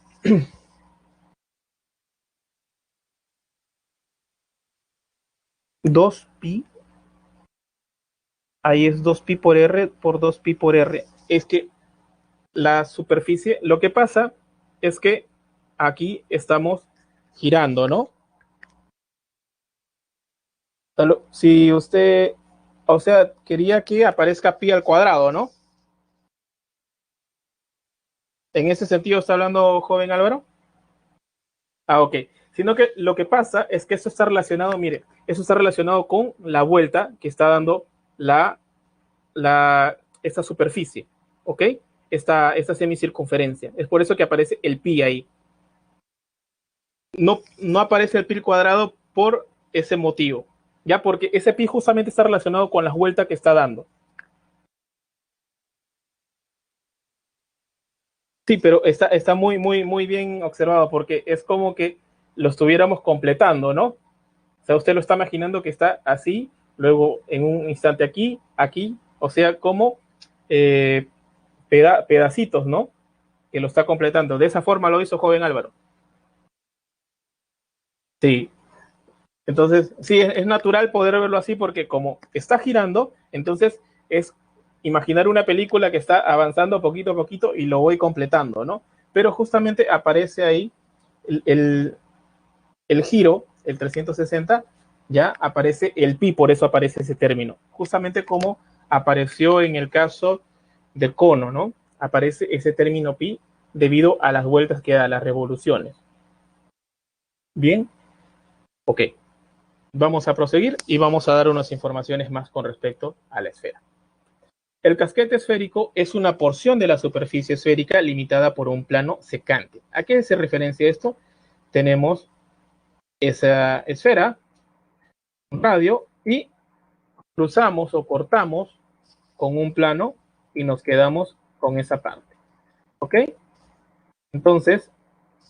2pi, ahí es 2pi por r por 2pi por r. Es que la superficie, lo que pasa es que aquí estamos girando, ¿no? Si usted, o sea, quería que aparezca pi al cuadrado, ¿no? ¿En ese sentido está hablando, joven Álvaro? Ah, ok. Sino que lo que pasa es que eso está relacionado, mire, eso está relacionado con la vuelta que está dando esta superficie, ¿ok? Esta semicircunferencia. Es por eso que aparece el pi ahí. No aparece el pi al cuadrado por ese motivo, ya porque ese pi justamente está relacionado con las vueltas que está dando. Sí, pero está muy bien observado porque es como que lo estuviéramos completando, ¿no? O sea, usted lo está imaginando que está así, luego en un instante aquí, o sea, como eh, pedacitos, ¿no? Que lo está completando. De esa forma lo hizo joven Álvaro. Sí, entonces sí, es natural poder verlo así porque como está girando, entonces es imaginar una película que está avanzando poquito a poquito y lo voy completando, ¿no? Pero justamente aparece ahí el, el, el giro, el 360, ya aparece el pi, por eso aparece ese término. Justamente como apareció en el caso del cono, ¿no? Aparece ese término pi debido a las vueltas que da, las revoluciones. Bien, ok. Vamos a proseguir y vamos a dar unas informaciones más con respecto a la esfera. El casquete esférico es una porción de la superficie esférica limitada por un plano secante. ¿A qué se referencia esto? Tenemos esa esfera, un radio, y cruzamos o cortamos con un plano y nos quedamos con esa parte. ¿Ok? Entonces,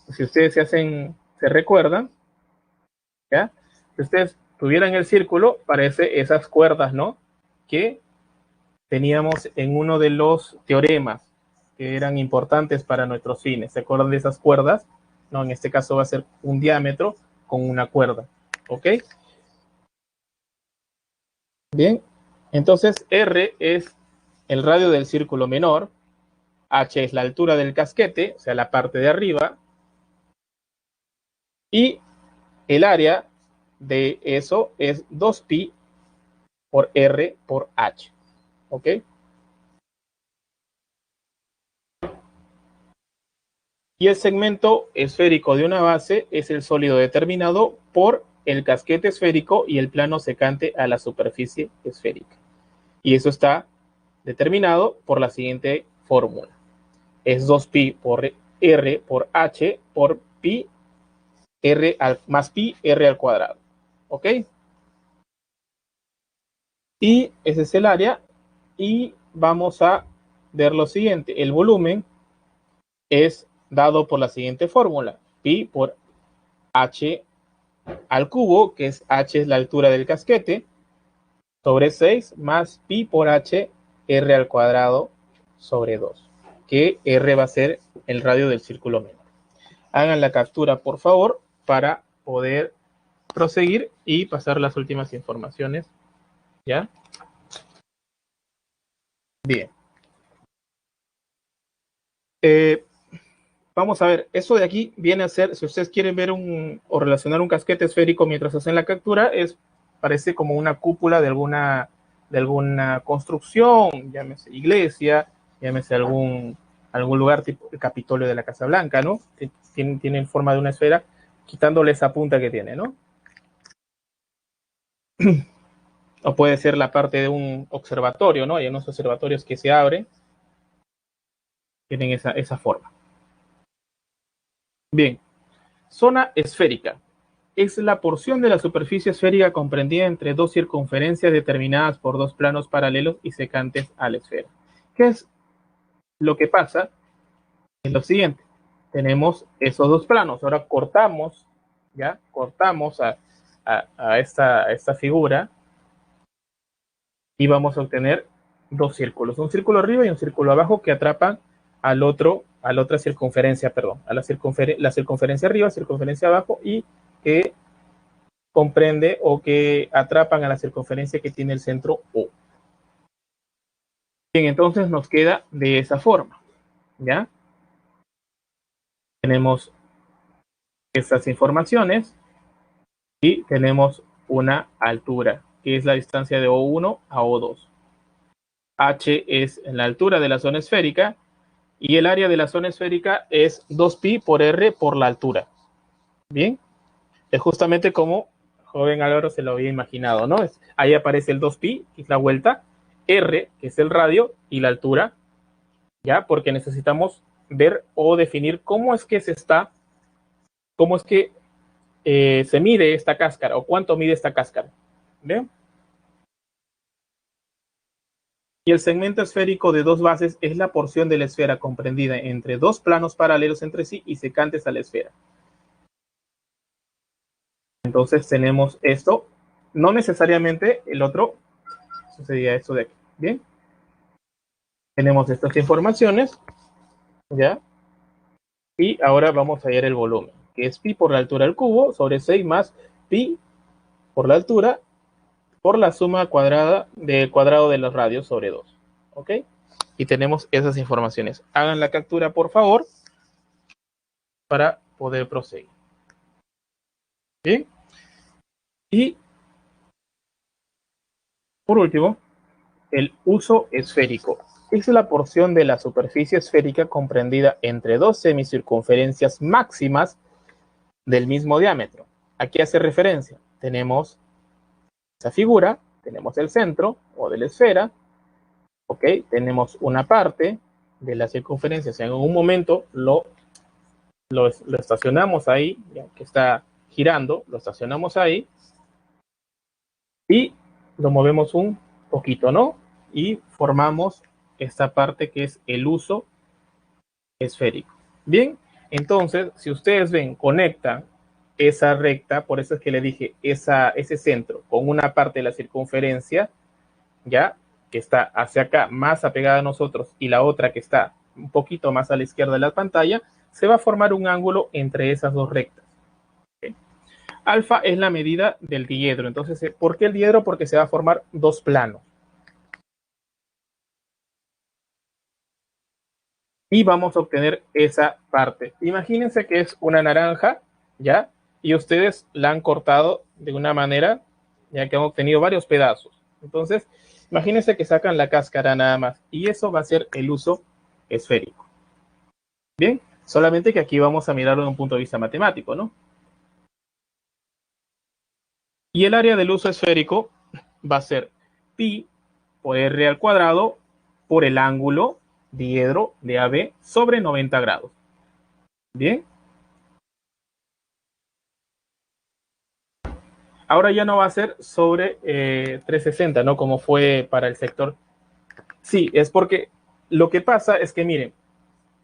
si ustedes se recuerdan, ¿ya? Si ustedes tuvieran el círculo, parece esas cuerdas, ¿no? Que teníamos en uno de los teoremas que eran importantes para nuestros fines. ¿Se acuerdan de esas cuerdas? No, en este caso va a ser un diámetro con una cuerda. ¿Ok? Bien. Entonces, R es el radio del círculo menor, H es la altura del casquete, o sea, la parte de arriba, y el área de eso es 2pi por R por H. ¿Ok? Y el segmento esférico de una base es el sólido determinado por el casquete esférico y el plano secante a la superficie esférica. Y eso está determinado por la siguiente fórmula. Es 2pi por R por H por pi más pi R al cuadrado. ¿Ok? Y ese es el área. Y vamos a ver lo siguiente. El volumen es dado por la siguiente fórmula. Pi por H al cubo, que es H es la altura del casquete, sobre 6 más pi por H R al cuadrado sobre 2, que R va a ser el radio del círculo menor. Hagan la captura, por favor, para poder proseguir y pasar las últimas informaciones. ¿Ya? Bien. Eh, vamos a ver, eso de aquí viene a ser, si ustedes quieren ver o relacionar un casquete esférico mientras hacen la captura, parece como una cúpula de alguna construcción, llámese iglesia, llámese algún lugar tipo el Capitolio de la Casa Blanca, ¿no? Tienen forma de una esfera, quitándole esa punta que tiene, ¿no? O puede ser la parte de un observatorio, ¿no? Hay unos observatorios que se abren, tienen esa forma. Bien, zona esférica. Es la porción de la superficie esférica comprendida entre dos circunferencias determinadas por dos planos paralelos y secantes a la esfera. ¿Qué es lo que pasa? Es lo siguiente. Tenemos esos dos planos. Ahora cortamos, ¿ya? Cortamos a esta figura y vamos a obtener dos círculos. Un círculo arriba y un círculo abajo que atrapan a la otra circunferencia, perdón, a la circunferencia arriba, circunferencia abajo y que comprende o que atrapan a la circunferencia que tiene el centro O. Bien, entonces nos queda de esa forma, ¿ya? Tenemos estas informaciones y tenemos una altura, que es la distancia de O1 a O2. H es la altura de la zona esférica y el área de la zona esférica es 2pi por R por la altura. Bien, es justamente como joven Álvaro se lo había imaginado, ¿no? Ahí aparece el 2pi, que es la vuelta, R, que es el radio, y la altura, ¿ya? Porque necesitamos ver o definir cómo es que se mide esta cáscara o cuánto mide esta cáscara. ¿Bien? Y el segmento esférico de dos bases es la porción de la esfera comprendida entre dos planos paralelos entre sí y secantes a la esfera. Entonces tenemos esto, no necesariamente el otro, eso sería esto de aquí. Bien, tenemos estas informaciones, ¿ya? Y ahora vamos a hallar el volumen, que es pi por la altura del cubo sobre 6 más pi por la altura por la suma cuadrada del cuadrado de los radios sobre 2. ¿Ok? Y tenemos esas informaciones. Hagan la captura, por favor, para poder proseguir. Bien. Y por último, el uso esférico. Es la porción de la superficie esférica comprendida entre dos semicircunferencias máximas del mismo diámetro. ¿A qué hace referencia? Tenemos esa figura, tenemos el centro o de la esfera, ¿ok? Tenemos una parte de la circunferencia, si en algún momento lo estacionamos ahí, ya que está girando, lo estacionamos ahí y lo movemos un poquito, ¿no? Y formamos esta parte que es el uso esférico. Bien, entonces, si ustedes ven, conectan esa recta, por eso es que le dije ese centro con una parte de la circunferencia, ya, que está hacia acá, más apegada a nosotros, y la otra que está un poquito más a la izquierda de la pantalla, se va a formar un ángulo entre esas dos rectas. ¿Okay? Alfa es la medida del diedro. Entonces, ¿por qué el diedro? Porque se va a formar dos planos. Y vamos a obtener esa parte. Imagínense que es una naranja, ¿ya? Y ustedes la han cortado de una manera, ya que han obtenido varios pedazos. Entonces, imagínense que sacan la cáscara nada más. Y eso va a ser el uso esférico. Bien, solamente que aquí vamos a mirarlo desde un punto de vista matemático, ¿no? Y el área del uso esférico va a ser pi por r al cuadrado por el ángulo diedro de AB sobre 90 grados. Bien. Ahora ya no va a ser sobre 360, ¿no? Como fue para el sector. Sí, es porque lo que pasa es que, miren,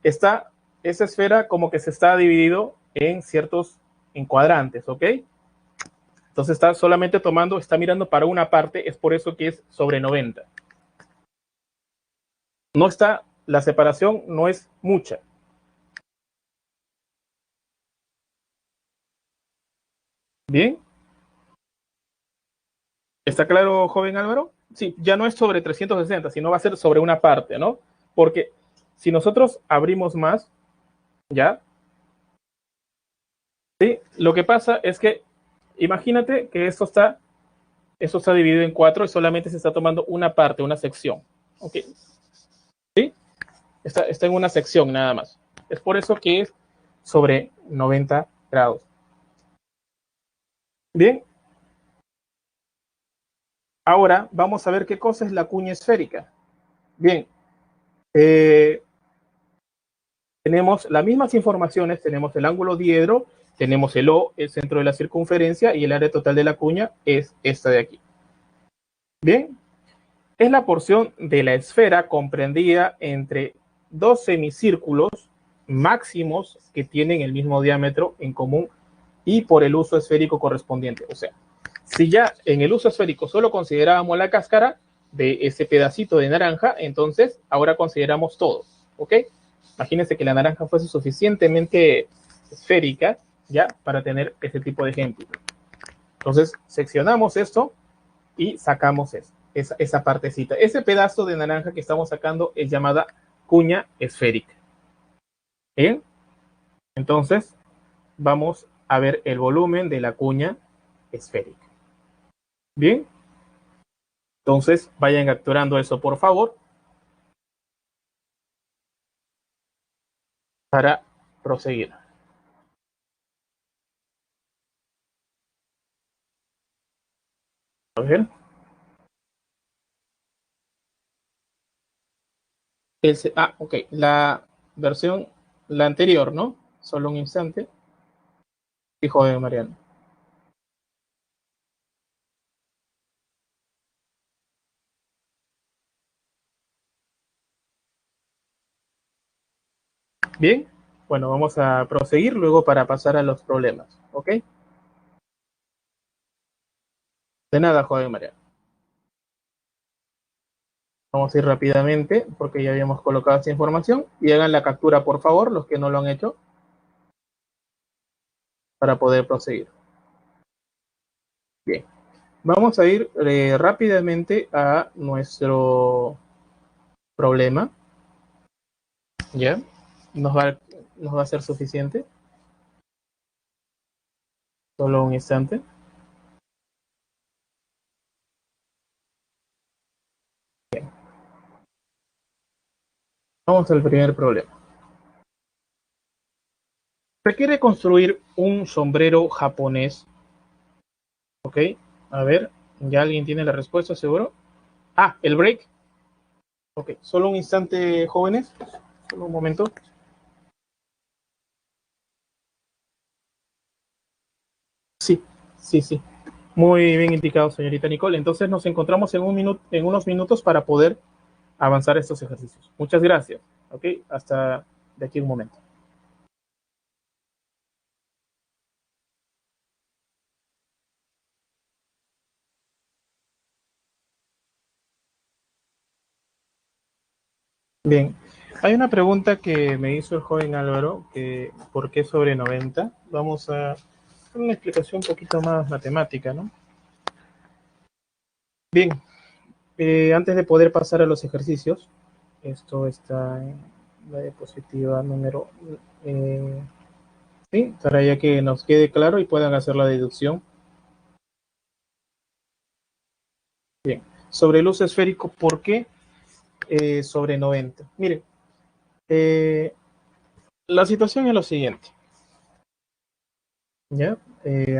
esa esfera como que se está dividido en ciertos cuadrantes, ¿ok? Entonces está solamente está mirando para una parte, es por eso que es sobre 90. No está, la separación no es mucha. Bien. ¿Está claro, joven Álvaro? Sí, ya no es sobre 360, sino va a ser sobre una parte, ¿no? Porque si nosotros abrimos más, ¿ya? Sí, lo que pasa es que imagínate que esto está dividido en 4 y solamente se está tomando una parte, una sección. ¿Ok? ¿Sí? Está en una sección nada más. Es por eso que es sobre 90 grados. Bien. Ahora vamos a ver qué cosa es la cuña esférica. Bien. Tenemos las mismas informaciones, tenemos el ángulo diedro, tenemos el O, el centro de la circunferencia, y el área total de la cuña es esta de aquí. Bien, es la porción de la esfera comprendida entre dos semicírculos máximos que tienen el mismo diámetro en común y por el uso esférico correspondiente. O sea, si ya en el uso esférico solo considerábamos la cáscara de ese pedacito de naranja, entonces ahora consideramos todo, ¿ok? Imagínense que la naranja fuese suficientemente esférica ya para tener ese tipo de ejemplo. Entonces, seccionamos esto y sacamos esa partecita. Ese pedazo de naranja que estamos sacando es llamada cuña esférica. ¿Bien? Entonces, vamos a ver el volumen de la cuña esférica. Bien. Entonces, vayan capturando eso, por favor, para proseguir. A ver. Ok. La versión, la anterior, ¿no? Solo un instante. Hijo de Mariano. Bien. Bueno, vamos a proseguir luego para pasar a los problemas. ¿Ok? De nada, joven Mariano. Vamos a ir rápidamente porque ya habíamos colocado esta información y hagan la captura, por favor, los que no lo han hecho, para poder proseguir. Bien. Vamos a ir rápidamente a nuestro problema. ¿Ya? Nos va, nos va a ser suficiente. Solo un instante. Bien. Vamos al primer problema. Requiere construir un sombrero japonés. ¿Ok? A ver, ¿ya alguien tiene la respuesta, seguro? Ah, el break. Ok, solo un instante, jóvenes. Solo un momento. Sí, sí, sí. Muy bien indicado, señorita Nicole. Entonces nos encontramos en unos minutos para poder avanzar estos ejercicios. Muchas gracias. Ok, hasta de aquí un momento. Bien, hay una pregunta que me hizo el joven Álvaro, que ¿por qué sobre 90? Vamos a hacer una explicación un poquito más matemática, ¿no? Bien, antes de poder pasar a los ejercicios, esto está en la diapositiva número, eh, sí, para ya que nos quede claro y puedan hacer la deducción. Bien, sobre el uso esférico, ¿por qué sobre 90? Miren, eh, la situación es lo siguiente, ¿ya?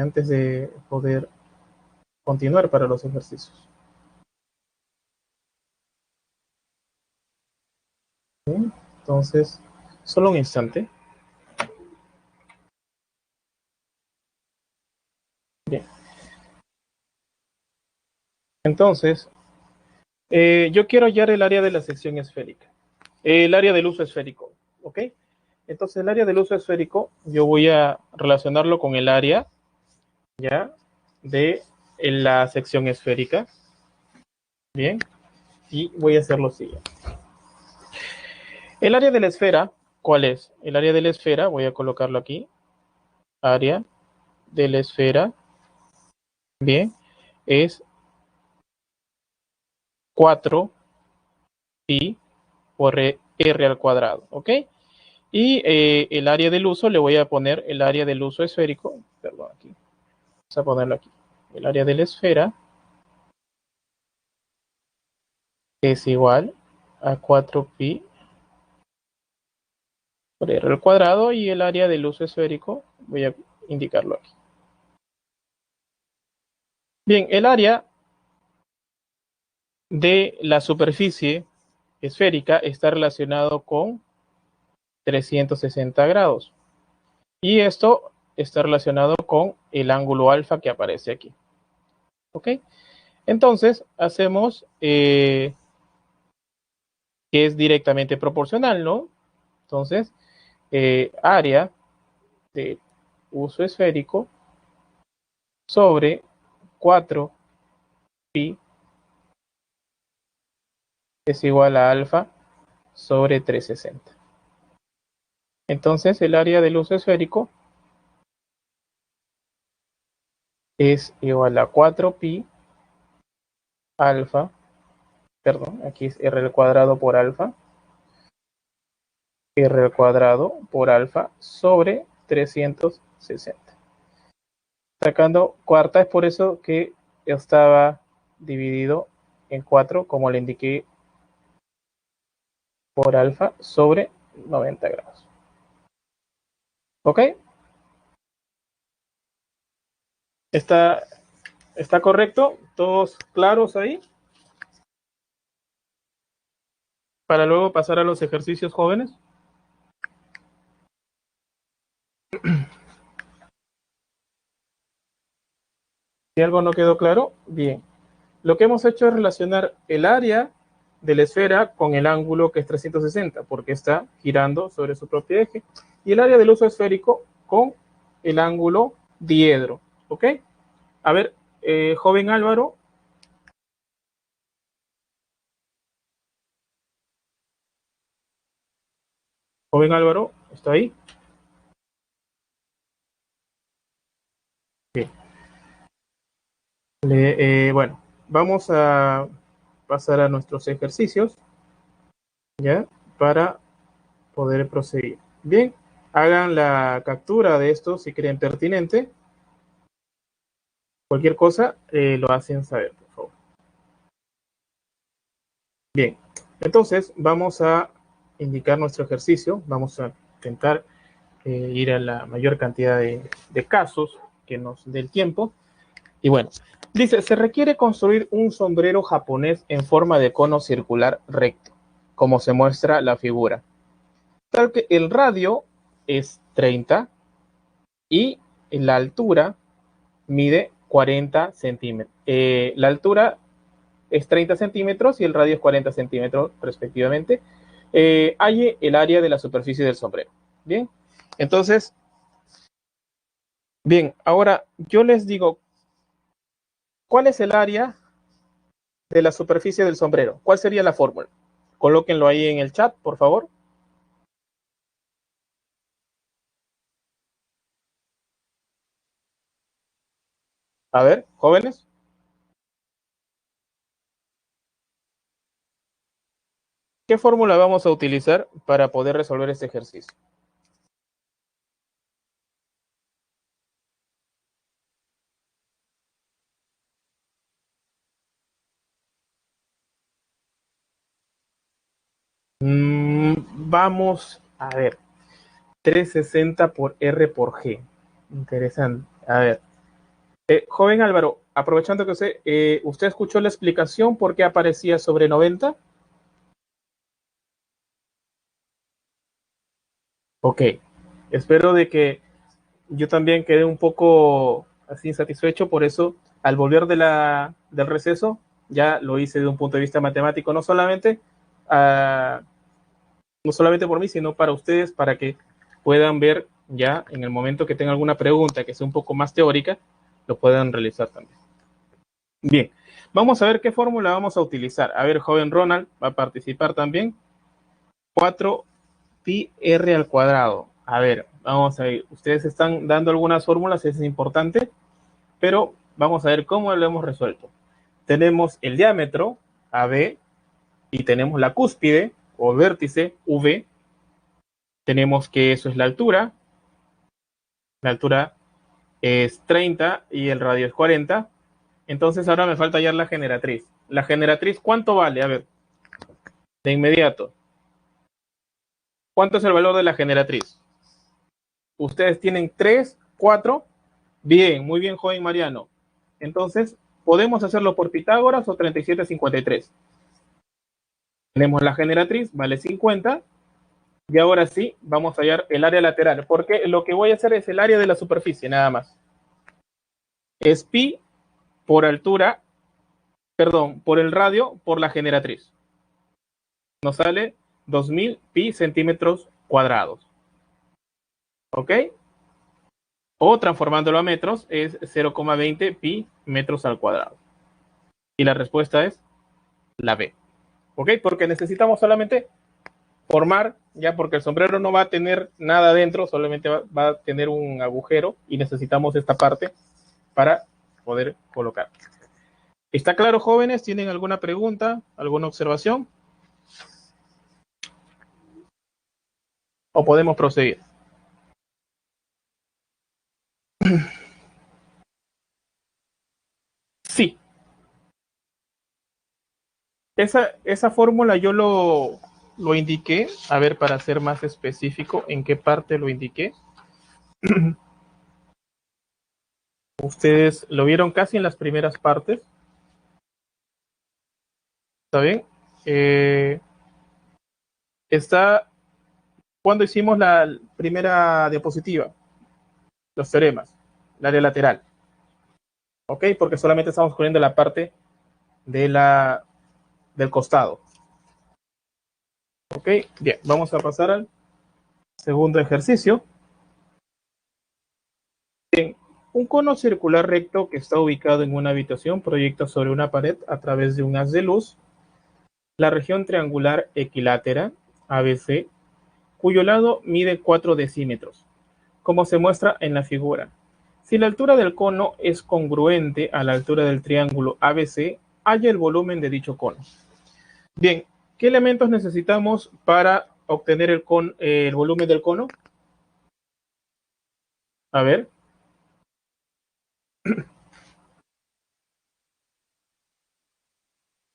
Antes de poder continuar para los ejercicios. Bien, entonces, solo un instante. Bien, entonces, yo quiero hallar el área de la sección esférica, el área del uso esférico, ¿ok? Entonces, el área del uso esférico, yo voy a relacionarlo con el área, ¿ya? De la sección esférica. Bien, y voy a hacer lo siguiente. El área de la esfera, ¿cuál es? El área de la esfera, voy a colocarlo aquí. Área de la esfera, bien, es 4 pi por r al cuadrado, ¿ok? Y el área del uso, le voy a poner el área del uso esférico, perdón, aquí, vamos a ponerlo aquí. El área de la esfera es igual a 4 pi por r al cuadrado y el área del uso esférico, voy a indicarlo aquí. Bien, el área de la superficie esférica está relacionado con 360 grados. Y esto está relacionado con el ángulo alfa que aparece aquí. ¿Ok? Entonces, hacemos que es directamente proporcional, ¿no? Entonces, área de uso esférico sobre 4 pi es igual a alfa sobre 360. Entonces, el área del uso esférico es igual a 4pi alfa, perdón, aquí es r al cuadrado por alfa, r al cuadrado por alfa sobre 360. Sacando cuarta, es por eso que estaba dividido en 4, como le indiqué, por alfa sobre 90 grados. ¿Ok? ¿Está correcto? ¿Todos claros ahí? Para luego pasar a los ejercicios, jóvenes. Si algo no quedó claro, bien. Lo que hemos hecho es relacionar el área de la esfera con el ángulo que es 360, porque está girando sobre su propio eje, y el área del uso esférico con el ángulo diedro. ¿Ok? A ver, joven Álvaro. Joven Álvaro, ¿está ahí? Bien. Bueno, vamos a pasar a nuestros ejercicios, ¿ya? Para poder proseguir. Bien, hagan la captura de esto si creen pertinente. Cualquier cosa lo hacen saber, por favor. Bien, entonces vamos a indicar nuestro ejercicio. Vamos a intentar ir a la mayor cantidad de casos que nos dé el tiempo. Y bueno, dice, se requiere construir un sombrero japonés en forma de cono circular recto, como se muestra la figura. Tal que el radio es 30 y la altura mide 40 centímetros. La altura es 30 centímetros y el radio es 40 centímetros respectivamente. Halle el área de la superficie del sombrero. Bien, entonces, bien, ahora yo les digo, ¿cuál es el área de la superficie del sombrero? ¿Cuál sería la fórmula? Colóquenlo ahí en el chat, por favor. A ver, jóvenes. ¿Qué fórmula vamos a utilizar para poder resolver este ejercicio? Vamos a ver. 360 por R por G. Interesante. A ver. Joven Álvaro, aprovechando que usted escuchó la explicación por qué aparecía sobre 90. Ok. Espero de que yo también quedé un poco así insatisfecho, por eso al volver del receso ya lo hice de un punto de vista matemático, uh, no solamente por mí, sino para ustedes, para que puedan ver ya en el momento que tengan alguna pregunta que sea un poco más teórica, lo puedan realizar también. Bien, vamos a ver qué fórmula vamos a utilizar. A ver, joven Ronald va a participar también. 4pi r al cuadrado. A ver, vamos a ver. Ustedes están dando algunas fórmulas, eso es importante, pero vamos a ver cómo lo hemos resuelto. Tenemos el diámetro, AB, y tenemos la cúspide o vértice, V. Tenemos que eso es la altura. La altura es 30 y el radio es 40. Entonces ahora me falta hallar la generatriz. La generatriz, ¿cuánto vale? A ver, de inmediato. ¿Cuánto es el valor de la generatriz? Ustedes tienen 3, 4. Bien, muy bien, joven Mariano. Entonces, ¿podemos hacerlo por Pitágoras o 37,53? Tenemos la generatriz, vale 50. Y ahora sí, vamos a hallar el área lateral, porque lo que voy a hacer es el área de la superficie, nada más. Es pi por altura, perdón, por el radio, por la generatriz. Nos sale 2000 pi centímetros cuadrados. ¿Ok? O transformándolo a metros es 0,20 pi metros al cuadrado. Y la respuesta es la B. ¿Ok? Porque necesitamos solamente formar, ya porque el sombrero no va a tener nada dentro, solamente va a tener un agujero y necesitamos esta parte para poder colocar. ¿Está claro, jóvenes? ¿Tienen alguna pregunta, alguna observación? ¿O podemos proseguir? Sí. Esa fórmula yo lo indiqué, a ver, para ser más específico, ¿en qué parte lo indiqué? Ustedes lo vieron casi en las primeras partes. ¿Está bien? Está cuando hicimos la primera diapositiva, los teoremas, el área lateral. ¿Ok? Porque solamente estamos poniendo la parte del costado. ¿Ok? Bien, vamos a pasar al segundo ejercicio. Bien, un cono circular recto que está ubicado en una habitación proyecta sobre una pared a través de un haz de luz la región triangular equilátera ABC, cuyo lado mide 4 decímetros, como se muestra en la figura. Si la altura del cono es congruente a la altura del triángulo ABC, halla el volumen de dicho cono. Bien, ¿qué elementos necesitamos para obtener el volumen del cono? A ver.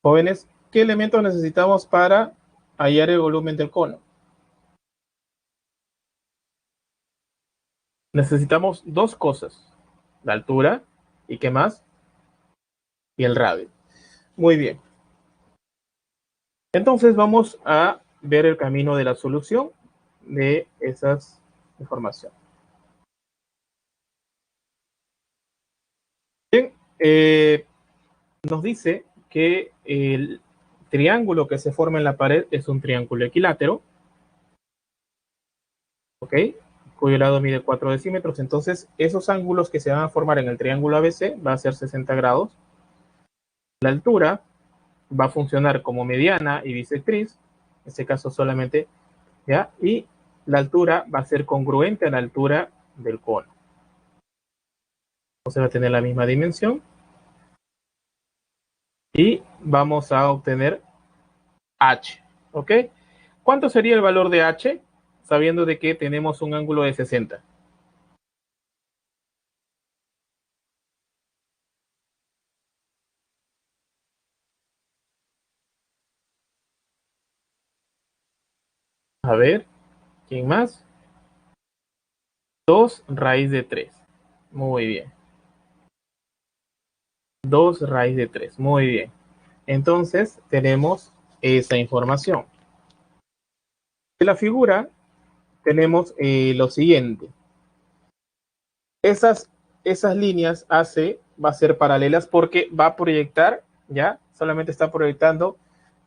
Jóvenes, ¿qué elementos necesitamos para hallar el volumen del cono? Necesitamos dos cosas, la altura y ¿qué más? Y el radio. Muy bien. Entonces vamos a ver el camino de la solución de esas informaciones. Bien, nos dice que el triángulo que se forma en la pared es un triángulo equilátero, ¿ok? Cuyo lado mide 4 decímetros. Entonces, esos ángulos que se van a formar en el triángulo ABC va a ser 60 grados. La altura va a funcionar como mediana y bisectriz, en este caso solamente, ¿ya? Y la altura va a ser congruente a la altura del cono. Entonces va a tener la misma dimensión. Y vamos a obtener H, ¿ok? ¿Cuánto sería el valor de H? Sabiendo de que tenemos un ángulo de 60. A ver, ¿quién más? 2 raíz de 3. Muy bien. 2 raíz de 3. Muy bien. Entonces tenemos esa información. En la figura tenemos lo siguiente. Esas líneas AC va a ser paralelas porque va a proyectar, ¿ya? Solamente está proyectando.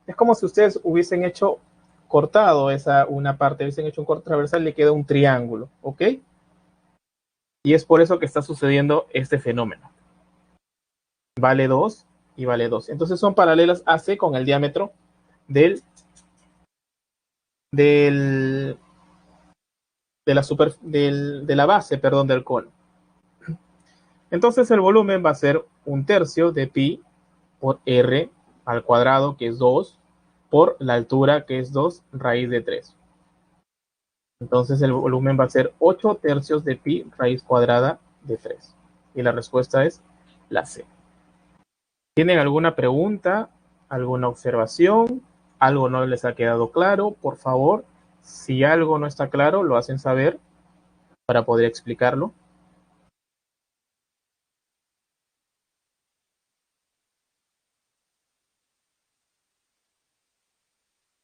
Es como si ustedes hubiesen hecho cortado una parte, hubiesen hecho un corte transversal y le queda un triángulo, ¿ok? Y es por eso que está sucediendo este fenómeno. Vale 2 y vale 2. Entonces son paralelas AC con el diámetro del, del, de la base, perdón, del cono. Entonces el volumen va a ser 1/3 de pi por r al cuadrado, que es 2, por la altura, que es 2 raíz de 3. Entonces el volumen va a ser 8/3 de pi raíz cuadrada de 3. Y la respuesta es la C. ¿Tienen alguna pregunta? ¿Alguna observación? ¿Algo no les ha quedado claro? Por favor, si algo no está claro, lo hacen saber para poder explicarlo.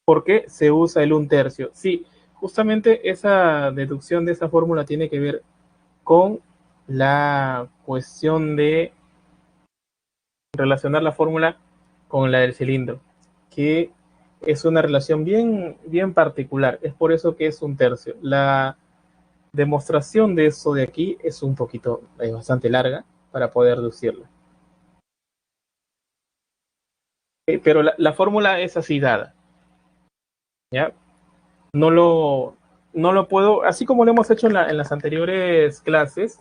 ¿Por qué se usa el 1/3? Sí, justamente esa deducción de esa fórmula tiene que ver con la cuestión de relacionar la fórmula con la del cilindro, que es una relación bien, bien particular. Es por eso que es 1/3. La demostración de eso de aquí es bastante larga para poder deducirla. Pero la fórmula es así dada, ¿ya? No lo, no lo puedo, así como lo hemos hecho en las anteriores clases,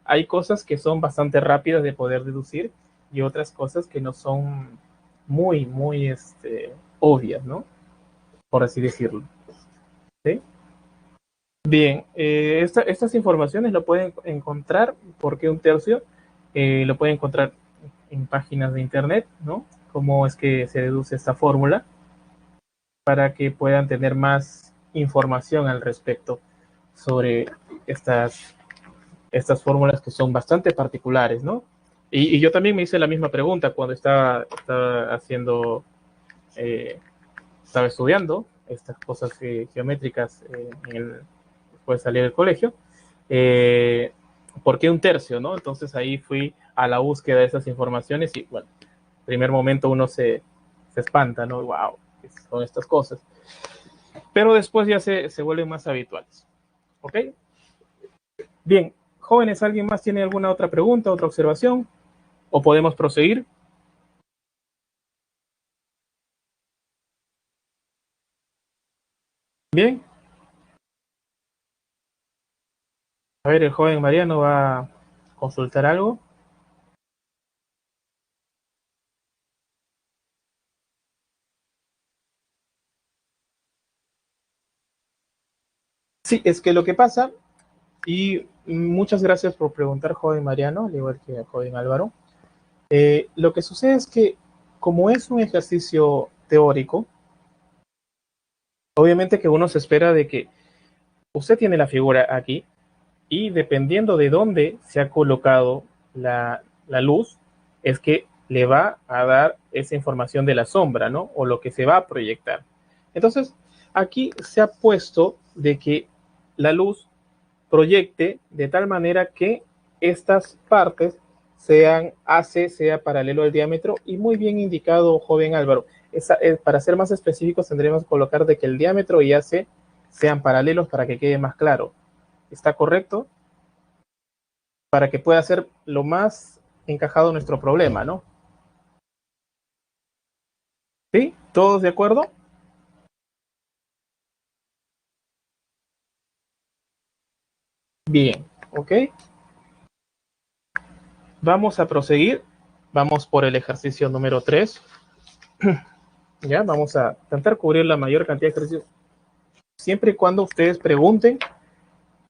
hay cosas que son bastante rápidas de poder deducir y otras cosas que no son muy, muy obvias, ¿no? Por así decirlo. ¿Sí? Bien, estas informaciones lo pueden encontrar, ¿por qué un tercio? Lo pueden encontrar en páginas de internet, ¿no? Cómo es que se deduce esta fórmula para que puedan tener más información al respecto sobre estas fórmulas que son bastante particulares, ¿no? Y yo también me hice la misma pregunta cuando eh, estaba estudiando estas cosas geométricas después de salir del colegio. Eh, ¿Por qué un tercio, no? Entonces ahí fui a la búsqueda de esas informaciones y, bueno, en primer momento uno se espanta, ¿no? ¡Wow! ¿Qué son estas cosas? Pero después ya se vuelven más habituales. ¿Ok? Bien, jóvenes, ¿alguien más tiene alguna otra pregunta, otra observación? ¿O podemos proseguir? Bien. A ver, el joven Mariano va a consultar algo. Sí, es que lo que pasa, y muchas gracias por preguntar, joven Mariano, al igual que el joven Álvaro. Lo que sucede es que, como es un ejercicio teórico, obviamente que uno se espera de que usted tiene la figura aquí y dependiendo de dónde se ha colocado la luz, es que le va a dar esa información de la sombra, ¿no? O lo que se va a proyectar. Entonces, aquí se ha puesto de que la luz proyecte de tal manera que estas partes sean AC, sea paralelo al diámetro, y muy bien indicado, joven Álvaro. Para ser más específicos, tendremos que colocar de que el diámetro y AC sean paralelos para que quede más claro. ¿Está correcto? Para que pueda ser lo más encajado nuestro problema, ¿no? ¿Sí? ¿Todos de acuerdo? Bien, ¿ok? Vamos a proseguir. Vamos por el ejercicio número 3. Ya, vamos a intentar cubrir la mayor cantidad de ejercicios. Siempre y cuando ustedes pregunten,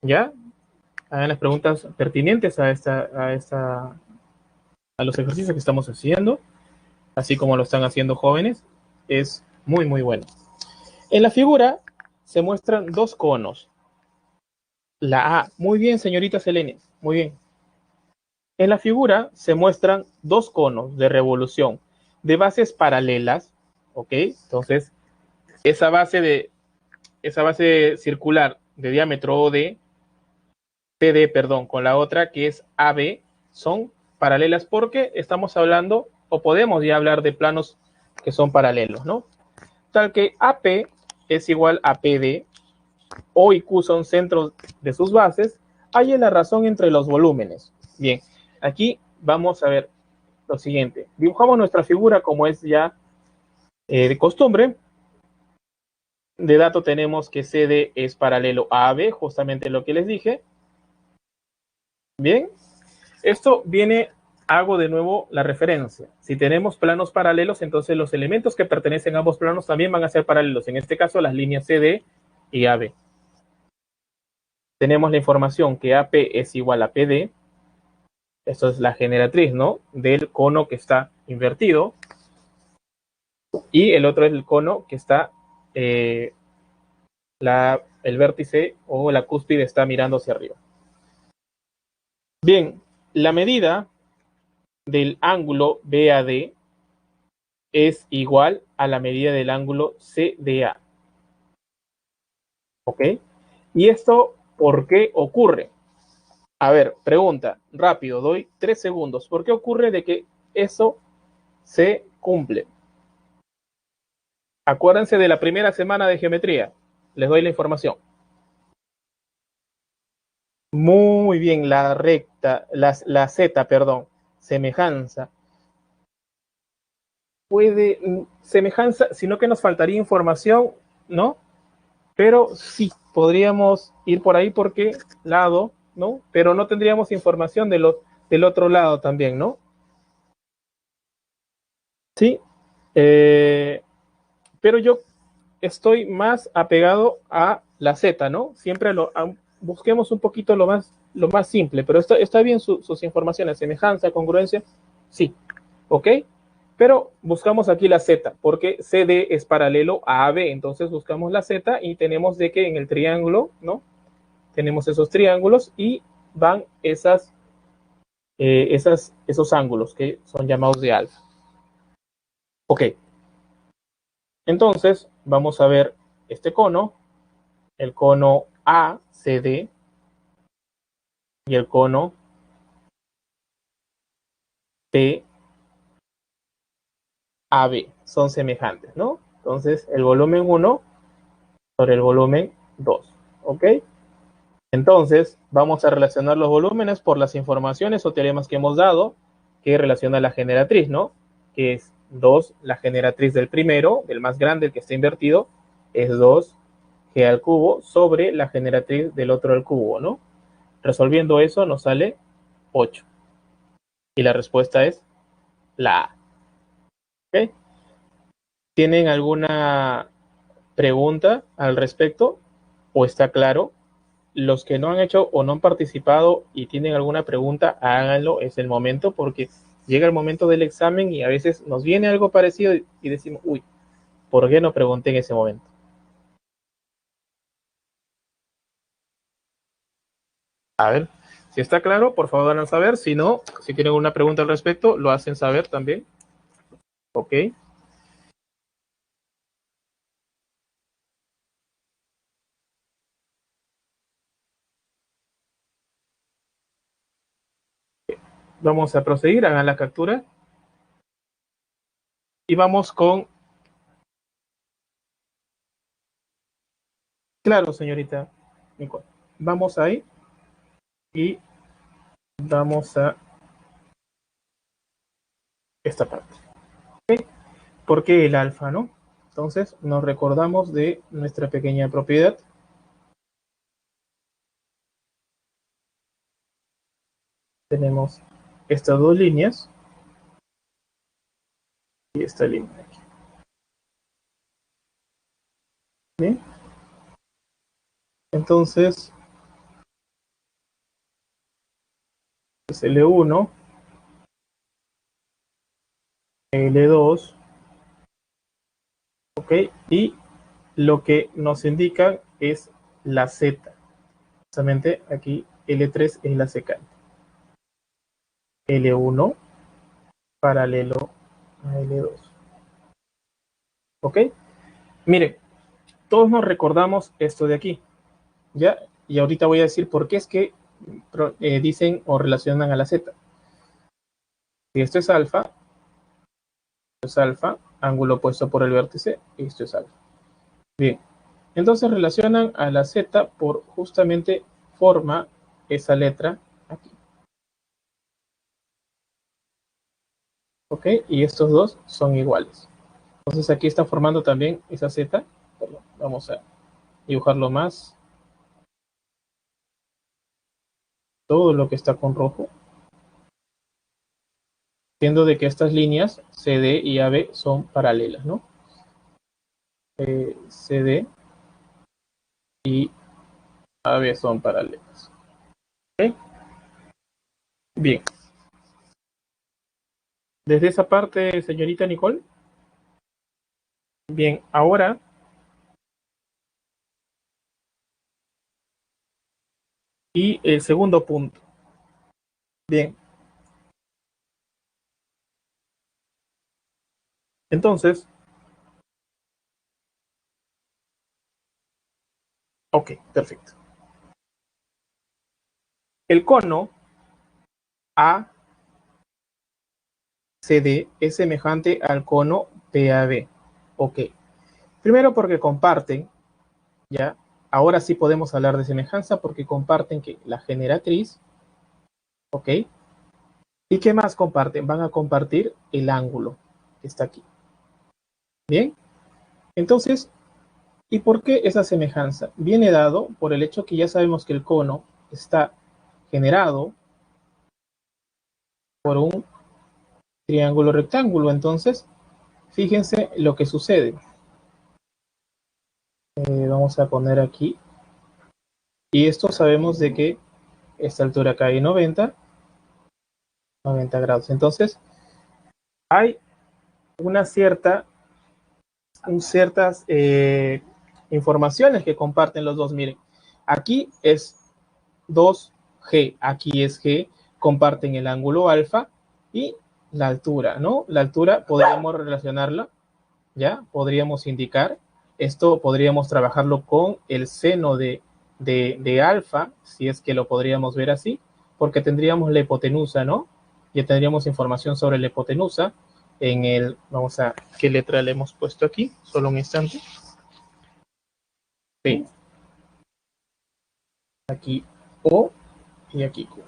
ya, hagan las preguntas pertinentes a los ejercicios que estamos haciendo, así como lo están haciendo jóvenes, es muy, muy bueno. En la figura se muestran dos conos. La A, muy bien, señorita Selene, muy bien. En la figura se muestran dos conos de revolución de bases paralelas, ¿ok? Entonces, esa base circular de diámetro OD, CD, perdón, con la otra que es AB, son paralelas porque estamos hablando, o podemos ya hablar de planos que son paralelos, ¿no? Tal que AP es igual a PD, O y Q son centros de sus bases, hay la razón entre los volúmenes. Bien, aquí vamos a ver lo siguiente. Dibujamos nuestra figura como es ya de costumbre. De dato tenemos que CD es paralelo a AB, justamente lo que les dije. Bien, esto viene, hago de nuevo la referencia. Si tenemos planos paralelos, entonces los elementos que pertenecen a ambos planos también van a ser paralelos. En este caso, las líneas CD y AB. Tenemos la información que AP es igual a PD. Esto es la generatriz, ¿no? Del cono que está invertido. Y el otro es el cono que está, el vértice o la cúspide está mirando hacia arriba. Bien, la medida del ángulo BAD es igual a la medida del ángulo CDA. ¿Ok? ¿Y esto por qué ocurre? A ver, pregunta, rápido, doy 3 segundos. ¿Por qué ocurre de que eso se cumple? Acuérdense de la primera semana de geometría. Les doy la información. Muy bien, la recta, la Z, perdón, semejanza. Semejanza, sino que nos faltaría información, ¿no? Pero sí, podríamos ir por ahí porque lado ¿no? Pero no tendríamos información del otro lado también, ¿no? Sí, pero yo estoy más apegado a la Z, ¿no? Siempre busquemos un poquito lo más simple, pero está bien sus informaciones, semejanza, congruencia, sí, ¿ok? Pero buscamos aquí la Z, porque CD es paralelo a AB, entonces buscamos la Z y tenemos de que en el triángulo, ¿no? Tenemos esos triángulos y van esos ángulos que son llamados de alfa. Ok, entonces vamos a ver este cono, el cono ACD y el cono PAB son semejantes, ¿no? Entonces el volumen 1 sobre el volumen 2, ¿ok? Entonces vamos a relacionar los volúmenes por las informaciones o teoremas que hemos dado que relaciona la generatriz, ¿no? Que es 2, la generatriz del primero, del más grande, el que está invertido, es 2G al cubo sobre la generatriz del otro al cubo, ¿no? Resolviendo eso nos sale 8. Y la respuesta es la A. ¿Ok? ¿Tienen alguna pregunta al respecto? ¿O está claro? Los que no han hecho o no han participado y tienen alguna pregunta, háganlo, es el momento, porque llega el momento del examen y a veces nos viene algo parecido y decimos, uy, ¿por qué no pregunté en ese momento? A ver, si está claro, por favor, háganlo saber. Si no, si tienen una pregunta al respecto, lo hacen saber también. Ok. Vamos a proseguir, hagan la captura. Y vamos con... Claro, señorita Nicole. Vamos ahí y vamos a esta parte. ¿Okay? ¿Por qué el alfa, no? Entonces nos recordamos de nuestra pequeña propiedad. Tenemos estas dos líneas y esta línea aquí. ¿Bien? Entonces es L1, L2, ¿ok? Y lo que nos indica es la Z. Justamente aquí L3 es la secante. L1 paralelo a L2. ¿Ok? Miren, todos nos recordamos esto de aquí, ¿ya? Y ahorita voy a decir por qué es que dicen o relacionan a la Z. Si esto es alfa, ángulo opuesto por el vértice, esto es alfa. Bien, entonces relacionan a la Z por justamente forma esa letra aquí. ¿Ok? Y estos dos son iguales. Entonces aquí está formando también esa Z. Perdón, vamos a dibujarlo más. Todo lo que está con rojo. Siendo de que estas líneas CD y AB son paralelas, ¿no? CD y AB son paralelas. ¿Ok? Bien. Desde esa parte, señorita Nicole. Bien, ahora y el segundo punto. Bien, entonces, ok, perfecto. El cono ACD es semejante al cono PAB. Ok, primero porque comparten, ya, ahora sí podemos hablar de semejanza porque comparten que la generatriz, ok, ¿y qué más comparten? Van a compartir el ángulo que está aquí. Bien, entonces, ¿y por qué esa semejanza? Viene dado por el hecho que ya sabemos que el cono está generado por un triángulo rectángulo. Entonces, fíjense lo que sucede. Vamos a poner aquí. Y esto sabemos de que esta altura acá hay 90 grados. Entonces, hay ciertas informaciones que comparten los dos. Miren, aquí es 2G, aquí es G, comparten el ángulo alfa y la altura, ¿no? La altura podríamos relacionarla, ¿ya? Podríamos indicar, esto podríamos trabajarlo con el seno de alfa, si es que lo podríamos ver así, porque tendríamos la hipotenusa, ¿no? Ya tendríamos información sobre la hipotenusa en el, vamos a, ¿qué letra le hemos puesto aquí? Solo un instante. Sí. Aquí O y aquí Q.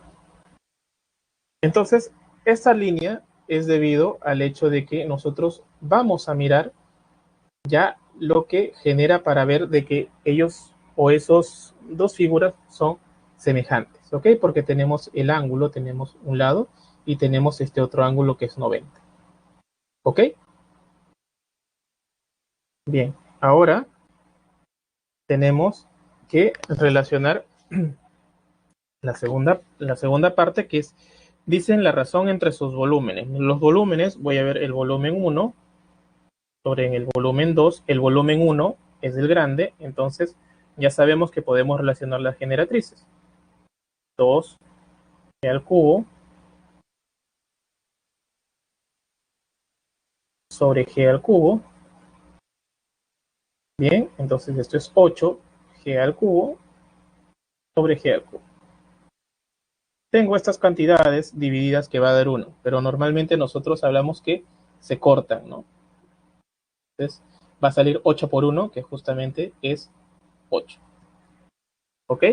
Entonces, esta línea es debido al hecho de que nosotros vamos a mirar ya lo que genera para ver de que ellos o esos dos figuras son semejantes, ¿ok? Porque tenemos el ángulo, tenemos un lado y tenemos este otro ángulo que es 90, ¿ok? Bien, ahora tenemos que relacionar la segunda parte, que es, dicen la razón entre sus volúmenes. Los volúmenes, voy a ver el volumen 1 sobre el volumen 2. El volumen 1 es el grande, entonces ya sabemos que podemos relacionar las generatrices. 2G al cubo sobre G al cubo. Bien, entonces esto es 8G al cubo sobre G al cubo. Tengo estas cantidades divididas que va a dar 1, pero normalmente nosotros hablamos que se cortan, ¿no? Entonces va a salir 8 por 1, que justamente es 8. ¿Ok?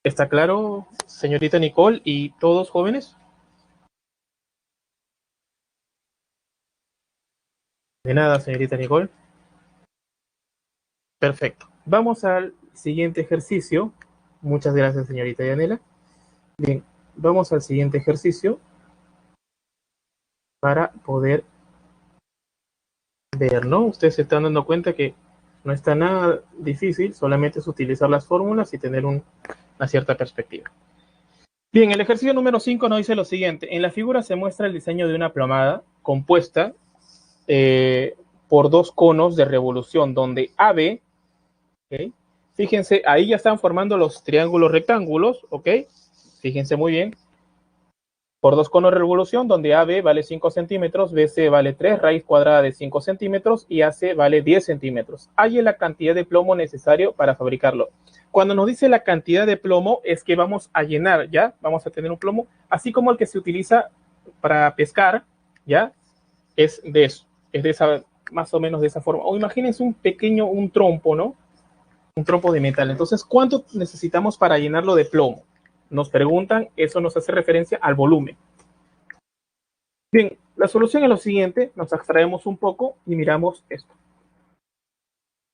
¿Está claro, señorita Nicole y todos jóvenes? De nada, señorita Nicole. Perfecto. Vamos al siguiente ejercicio. Muchas gracias, señorita Yanela. Bien, vamos al siguiente ejercicio para poder ver, ¿no? Ustedes se están dando cuenta que no está nada difícil, solamente es utilizar las fórmulas y tener una cierta perspectiva. Bien, el ejercicio número 5 nos dice lo siguiente. En la figura se muestra el diseño de una plomada compuesta por dos conos de revolución, donde AB, ¿okay? Fíjense, ahí ya están formando los triángulos rectángulos, ¿ok? Fíjense muy bien. Por dos conos de revolución, donde AB vale 5 centímetros, BC vale 3 raíz cuadrada de 5 centímetros y AC vale 10 centímetros. Hay la cantidad de plomo necesario para fabricarlo. Cuando nos dice la cantidad de plomo es que vamos a llenar, ¿ya? Vamos a tener un plomo, así como el que se utiliza para pescar, ¿ya? Es de eso, es de esa, más o menos de esa forma. O imagínense un trompo, ¿no? Un trompo de metal. Entonces, ¿cuánto necesitamos para llenarlo de plomo? Nos preguntan, eso nos hace referencia al volumen. Bien, la solución es lo siguiente, nos abstraemos un poco y miramos esto.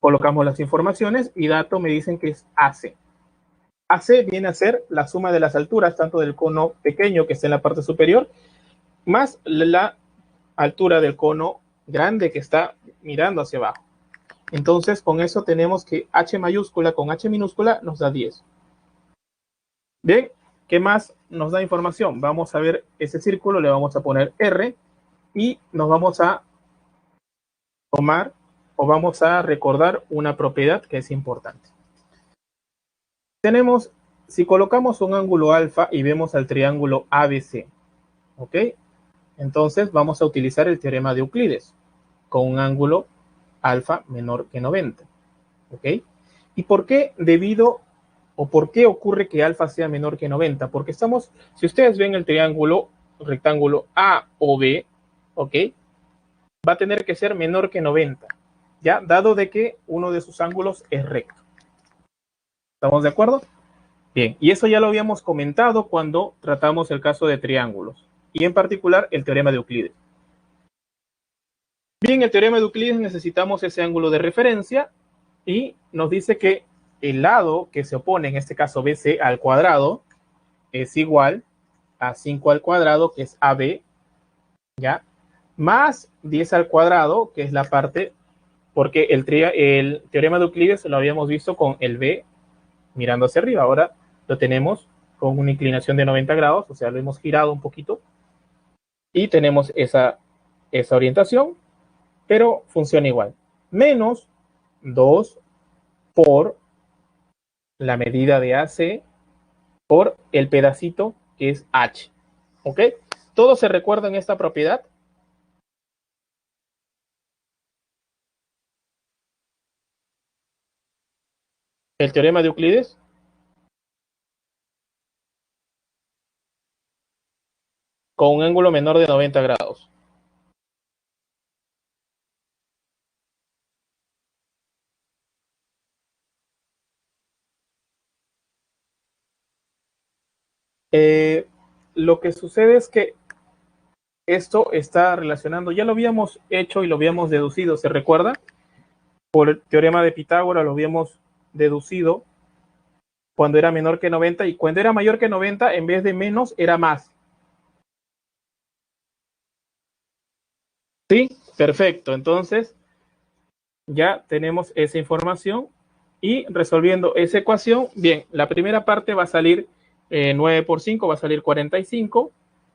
Colocamos las informaciones y dato me dicen que es AC. AC viene a ser la suma de las alturas, tanto del cono pequeño que está en la parte superior, más la altura del cono grande que está mirando hacia abajo. Entonces, con eso tenemos que H mayúscula con H minúscula nos da 10. Bien, ¿qué más nos da información? Vamos a ver ese círculo, le vamos a poner R y nos vamos a tomar o vamos a recordar una propiedad que es importante. Tenemos, si colocamos un ángulo alfa y vemos al triángulo ABC, ¿ok? Entonces vamos a utilizar el teorema de Euclides con un ángulo alfa menor que 90, ¿ok? ¿Y por qué por qué ocurre que alfa sea menor que 90? Porque estamos, si ustedes ven el triángulo rectángulo A o B, ¿ok? Va a tener que ser menor que 90, ¿ya? Dado de que uno de sus ángulos es recto. ¿Estamos de acuerdo? Bien, y eso ya lo habíamos comentado cuando tratamos el caso de triángulos, y en particular el teorema de Euclides. Bien, el teorema de Euclides necesitamos ese ángulo de referencia, y nos dice que el lado que se opone, en este caso BC al cuadrado, es igual a 5 al cuadrado, que es AB, ¿ya? Más 10 al cuadrado, que es la parte, porque el teorema de Euclides lo habíamos visto con el B mirando hacia arriba. Ahora lo tenemos con una inclinación de 90 grados, o sea, lo hemos girado un poquito y tenemos esa orientación, pero funciona igual. Menos 2 por la medida de AC por el pedacito que es H. ¿Ok? ¿Todo se recuerda en esta propiedad? El teorema de Euclides. Con un ángulo menor de 90 grados. Lo que sucede es que esto está relacionando, ya lo habíamos hecho y lo habíamos deducido, ¿se recuerda? Por el teorema de Pitágoras lo habíamos deducido cuando era menor que 90 y cuando era mayor que 90, en vez de menos, era más. ¿Sí? Perfecto. Entonces, ya tenemos esa información y resolviendo esa ecuación, bien, la primera parte va a salir 9 por 5, va a salir 45,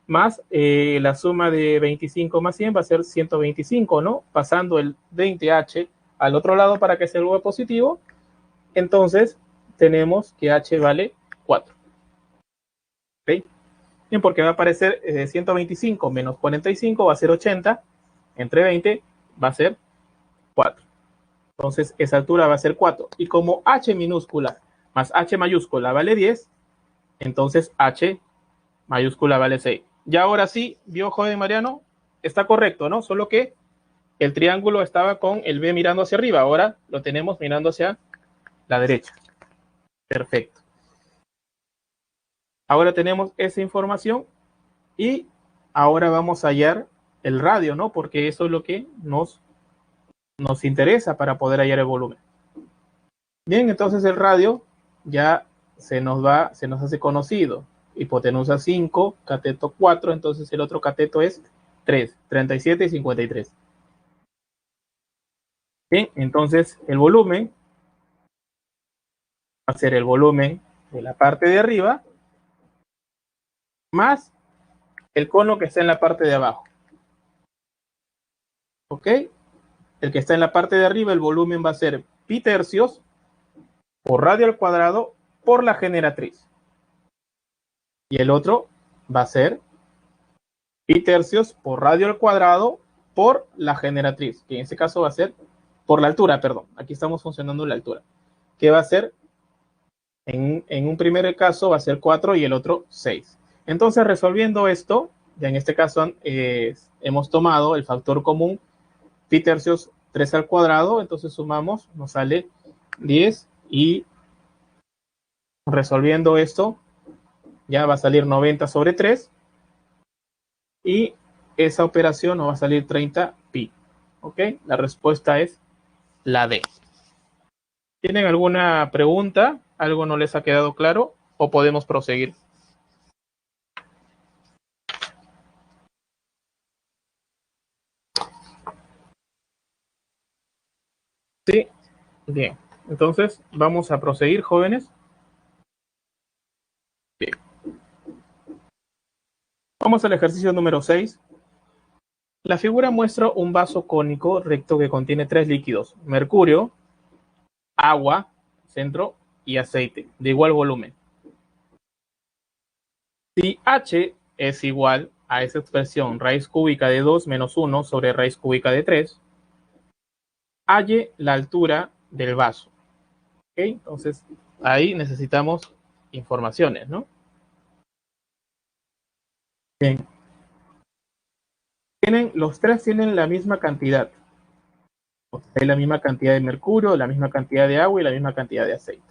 más la suma de 25 más 100 va a ser 125, ¿no? Pasando el 20h al otro lado para que sea algo positivo, entonces tenemos que h vale 4. ¿Ok? Bien, porque va a aparecer 125 menos 45 va a ser 80, entre 20 va a ser 4. Entonces, esa altura va a ser 4. Y como h minúscula más h mayúscula vale 10, entonces h mayúscula vale 6. Ya ahora sí, vio joven Mariano, está correcto, ¿no? Solo que el triángulo estaba con el B mirando hacia arriba. Ahora lo tenemos mirando hacia la derecha. Perfecto. Ahora tenemos esa información y ahora vamos a hallar el radio, ¿no? Porque eso es lo que nos interesa para poder hallar el volumen. Bien, entonces el radio ya se nos hace conocido. Hipotenusa 5, cateto 4, entonces el otro cateto es 3, 37 y 53. Bien, entonces el volumen va a ser el volumen de la parte de arriba más el cono que está en la parte de abajo. ¿Ok? El que está en la parte de arriba, el volumen va a ser pi tercios por radio al cuadrado por la generatriz. Y el otro va a ser pi tercios por radio al cuadrado por la generatriz, que en este caso va a ser por la altura, perdón. Aquí estamos funcionando la altura. Que va a ser, en un primer caso va a ser 4 y el otro 6. Entonces, resolviendo esto, ya en este caso hemos tomado el factor común pi tercios 3 al cuadrado, entonces sumamos, nos sale 10 y resolviendo esto, ya va a salir 90 sobre 3 y esa operación nos va a salir 30 pi. ¿Ok? La respuesta es la D. ¿Tienen alguna pregunta? ¿Algo no les ha quedado claro? ¿O podemos proseguir? Sí, bien. Entonces, vamos a proseguir, jóvenes. Bien. Vamos al ejercicio número 6. La figura muestra un vaso cónico recto que contiene 3 líquidos: mercurio, agua, centro, y aceite, de igual volumen. Si H es igual a esa expresión raíz cúbica de 2 menos 1 sobre raíz cúbica de 3, halle la altura del vaso. ¿Ok? Entonces, ahí necesitamos informaciones, ¿no? Bien. Los tres tienen la misma cantidad. Hay la misma cantidad de mercurio, la misma cantidad de agua y la misma cantidad de aceite.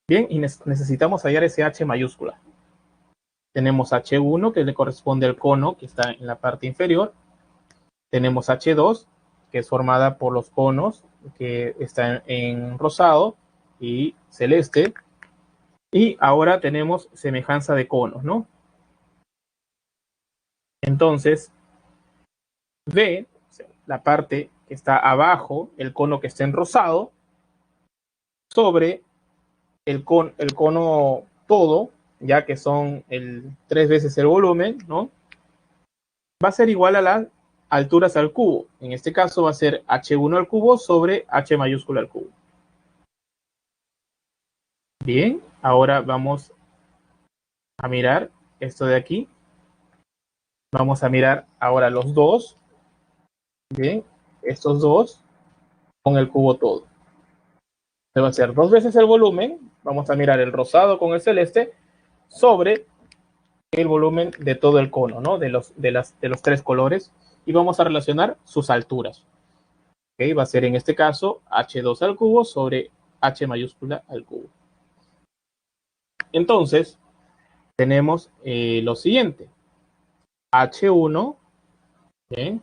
Bien, y necesitamos hallar ese H mayúscula. Tenemos H1, que le corresponde al cono que está en la parte inferior. Tenemos H2, que es formada por los conos que está en rosado y celeste. Y ahora tenemos semejanza de conos, ¿no? Entonces, ve la parte que está abajo, el cono que está en rosado, sobre el cono todo, ya que son 3 veces el volumen, ¿no? Va a ser igual a las alturas al cubo. En este caso va a ser h1 al cubo sobre h mayúscula al cubo. Bien, ahora vamos a mirar esto de aquí. Vamos a mirar ahora los dos. Bien, estos dos con el cubo todo. Va a ser 2 veces el volumen. Vamos a mirar el rosado con el celeste sobre el volumen de todo el cono, ¿no? De los 3 colores. Y vamos a relacionar sus alturas. ¿Okay? Va a ser en este caso h2 al cubo sobre h mayúscula al cubo. Entonces, tenemos lo siguiente. h1, ¿bien?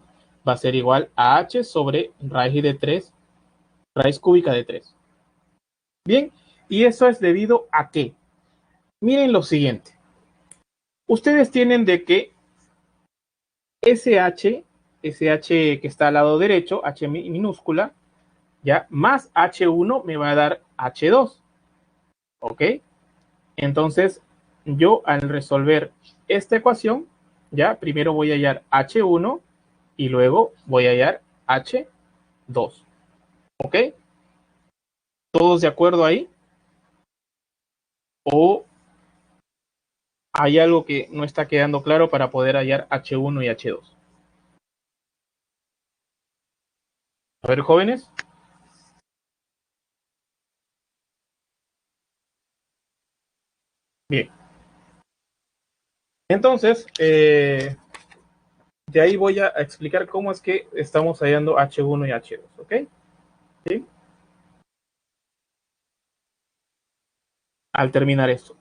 Va a ser igual a h sobre raíz de 3, raíz cúbica de 3. Bien, y eso es debido a que, miren lo siguiente. Ustedes tienen de que SH que está al lado derecho, H minúscula, ya, más H1 me va a dar H2. ¿Ok? Entonces, yo al resolver esta ecuación, ya, primero voy a hallar H1 y luego voy a hallar H2. ¿Ok? ¿Todos de acuerdo ahí? ¿O hay algo que no está quedando claro para poder hallar H1 y H2? A ver, jóvenes. Bien. Entonces, de ahí voy a explicar cómo es que estamos hallando H1 y H2, ¿ok? ¿Sí? Al terminar esto.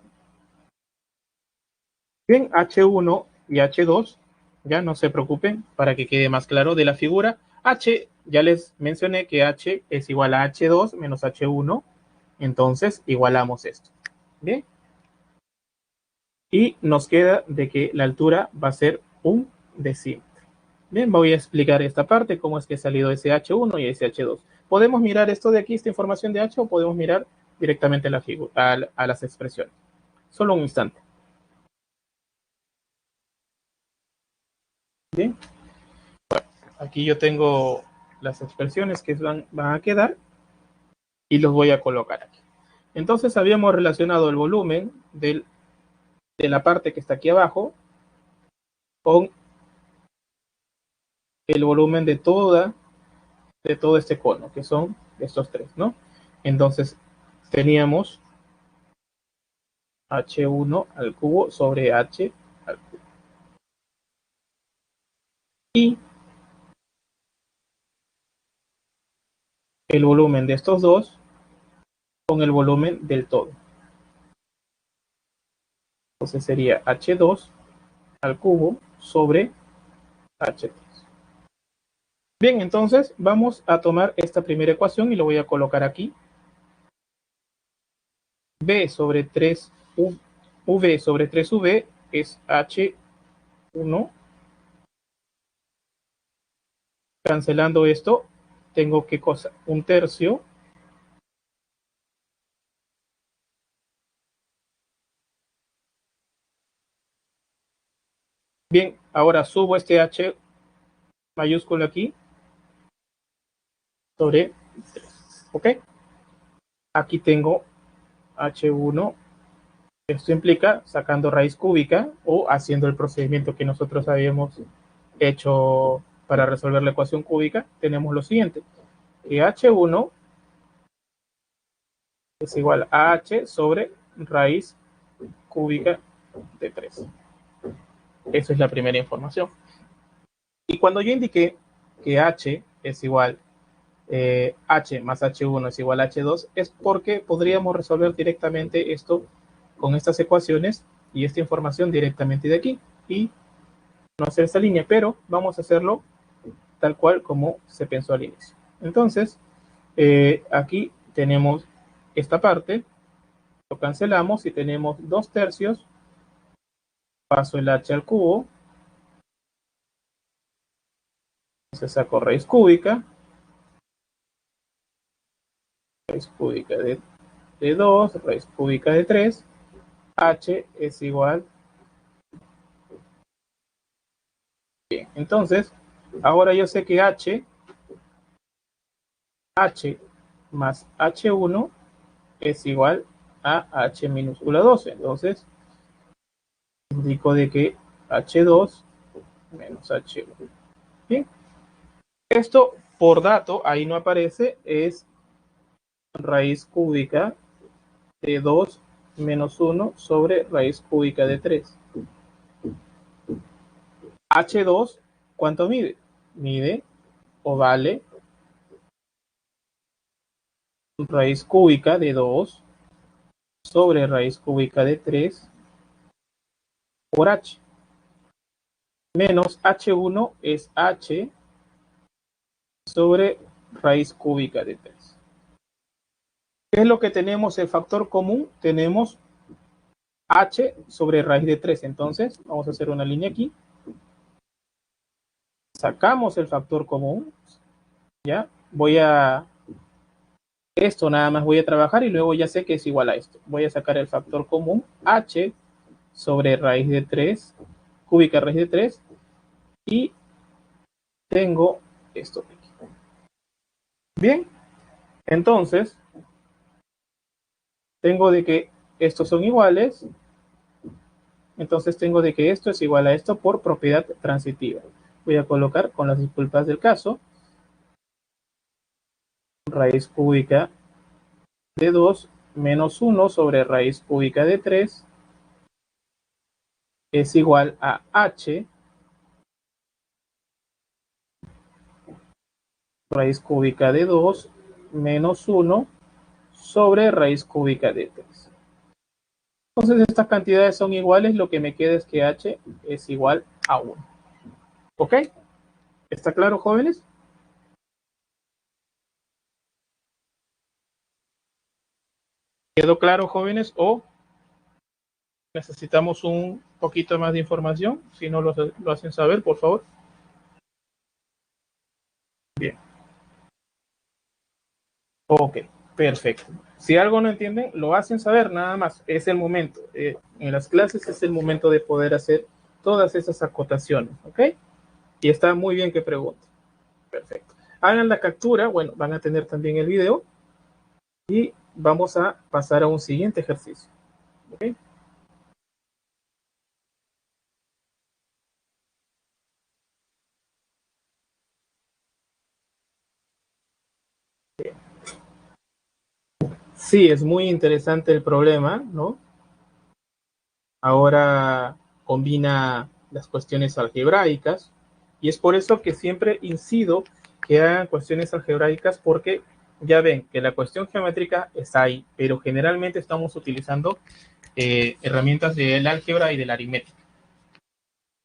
Bien, H1 y H2, ya no se preocupen para que quede más claro de la figura. H, ya les mencioné que H es igual a H2 menos H1, entonces igualamos esto. Bien. Y nos queda de que la altura va a ser un decímetro. Bien, voy a explicar esta parte, cómo es que ha salido ese H1 y ese H2. ¿Podemos mirar esto de aquí, esta información de H, o podemos mirar directamente la figura, a las expresiones? Solo un instante. Bien. Bueno, aquí yo tengo las expresiones que van a quedar y los voy a colocar aquí. Entonces habíamos relacionado el volumen de la parte que está aquí abajo con el volumen de todo este cono, que son estos tres, ¿no? Entonces teníamos H1 al cubo sobre H al cubo. Y el volumen de estos dos con el volumen del todo. Entonces sería H2 al cubo sobre H3. Bien, entonces vamos a tomar esta primera ecuación y lo voy a colocar aquí. B sobre 3 V sobre 3V es H1. Cancelando esto, tengo ¿qué cosa? Un tercio. Bien, ahora subo este H mayúsculo aquí sobre 3. ¿Ok? Aquí tengo H1. Esto implica sacando raíz cúbica o haciendo el procedimiento que nosotros habíamos hecho para resolver la ecuación cúbica. Tenemos lo siguiente, que H1 es igual a H sobre raíz cúbica de 3. Esa es la primera información. Y cuando yo indiqué que H es igual, H más H1 es igual a H2, es porque podríamos resolver directamente esto con estas ecuaciones y esta información directamente de aquí y no hacer esta línea, pero vamos a hacerlo tal cual como se pensó al inicio. Entonces, Aquí tenemos esta parte, lo cancelamos y tenemos 2/3, paso el h al cubo, se saco raíz cúbica de 2, raíz cúbica de 3, h es igual. Bien, entonces, ahora yo sé que h más h1 es igual a h minúscula 12. Entonces, indico de que h2 menos h1. Bien, esto por dato, ahí no aparece, es raíz cúbica de 2 menos 1 sobre raíz cúbica de 3. H2, ¿cuánto mide? Mide o vale raíz cúbica de 2 sobre raíz cúbica de 3 por h. Menos h1 es h sobre raíz cúbica de 3. ¿Qué es lo que tenemos? El factor común, tenemos h sobre raíz de 3. Entonces, vamos a hacer una línea aquí. Sacamos el factor común. Ya, esto nada más voy a trabajar y luego ya sé que es igual a esto. Voy a sacar el factor común, h sobre raíz de 3, cúbica raíz de 3, y tengo esto aquí. Bien, entonces, tengo de que estos son iguales, entonces tengo de que esto es igual a esto por propiedad transitiva. Voy a colocar, con las disculpas del caso, raíz cúbica de 2 menos 1 sobre raíz cúbica de 3 es igual a h raíz cúbica de 2 menos 1 sobre raíz cúbica de 3. Entonces estas cantidades son iguales, lo que me queda es que h es igual a 1. ¿Ok? ¿Está claro, jóvenes? ¿Quedó claro, jóvenes? ¿O necesitamos un poquito más de información? Si no lo hacen saber, por favor. Bien. Ok, perfecto. Si algo no entienden, lo hacen saber nada más. Es el momento. En las clases es el momento de poder hacer todas esas acotaciones. ¿Ok? Y está muy bien que pregunten. Perfecto. Hagan la captura. Bueno, van a tener también el video. Y vamos a pasar a un siguiente ejercicio. ¿Ok? Sí, es muy interesante el problema, ¿no? Ahora combina las cuestiones algebraicas y es por eso que siempre incido que hagan cuestiones algebraicas, porque ya ven que la cuestión geométrica está ahí, pero generalmente estamos utilizando herramientas del álgebra y de la aritmética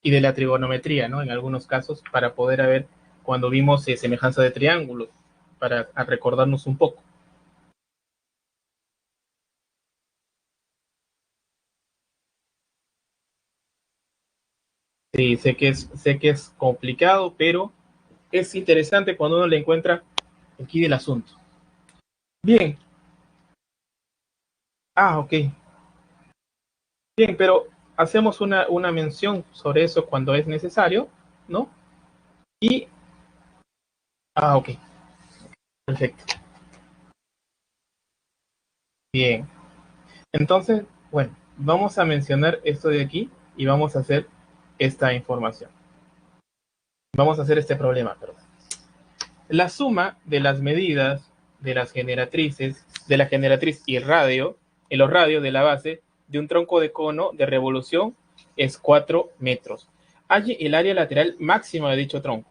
y de la trigonometría, ¿no? En algunos casos para poder ver cuando vimos semejanza de triángulos, para recordarnos un poco. Sí, sé que es complicado, pero es interesante cuando uno le encuentra aquí del asunto. Bien. Ah, ok. Bien, pero hacemos una mención sobre eso cuando es necesario, ¿no? Y, ok, perfecto. Bien. Entonces, bueno, vamos a mencionar esto de aquí y vamos a hacer esta información. Vamos a hacer este problema, perdón. La suma de las medidas de las generatrices, de la generatriz y en los radios de la base de un tronco de cono de revolución es 4 metros. Halle el área lateral máxima de dicho tronco.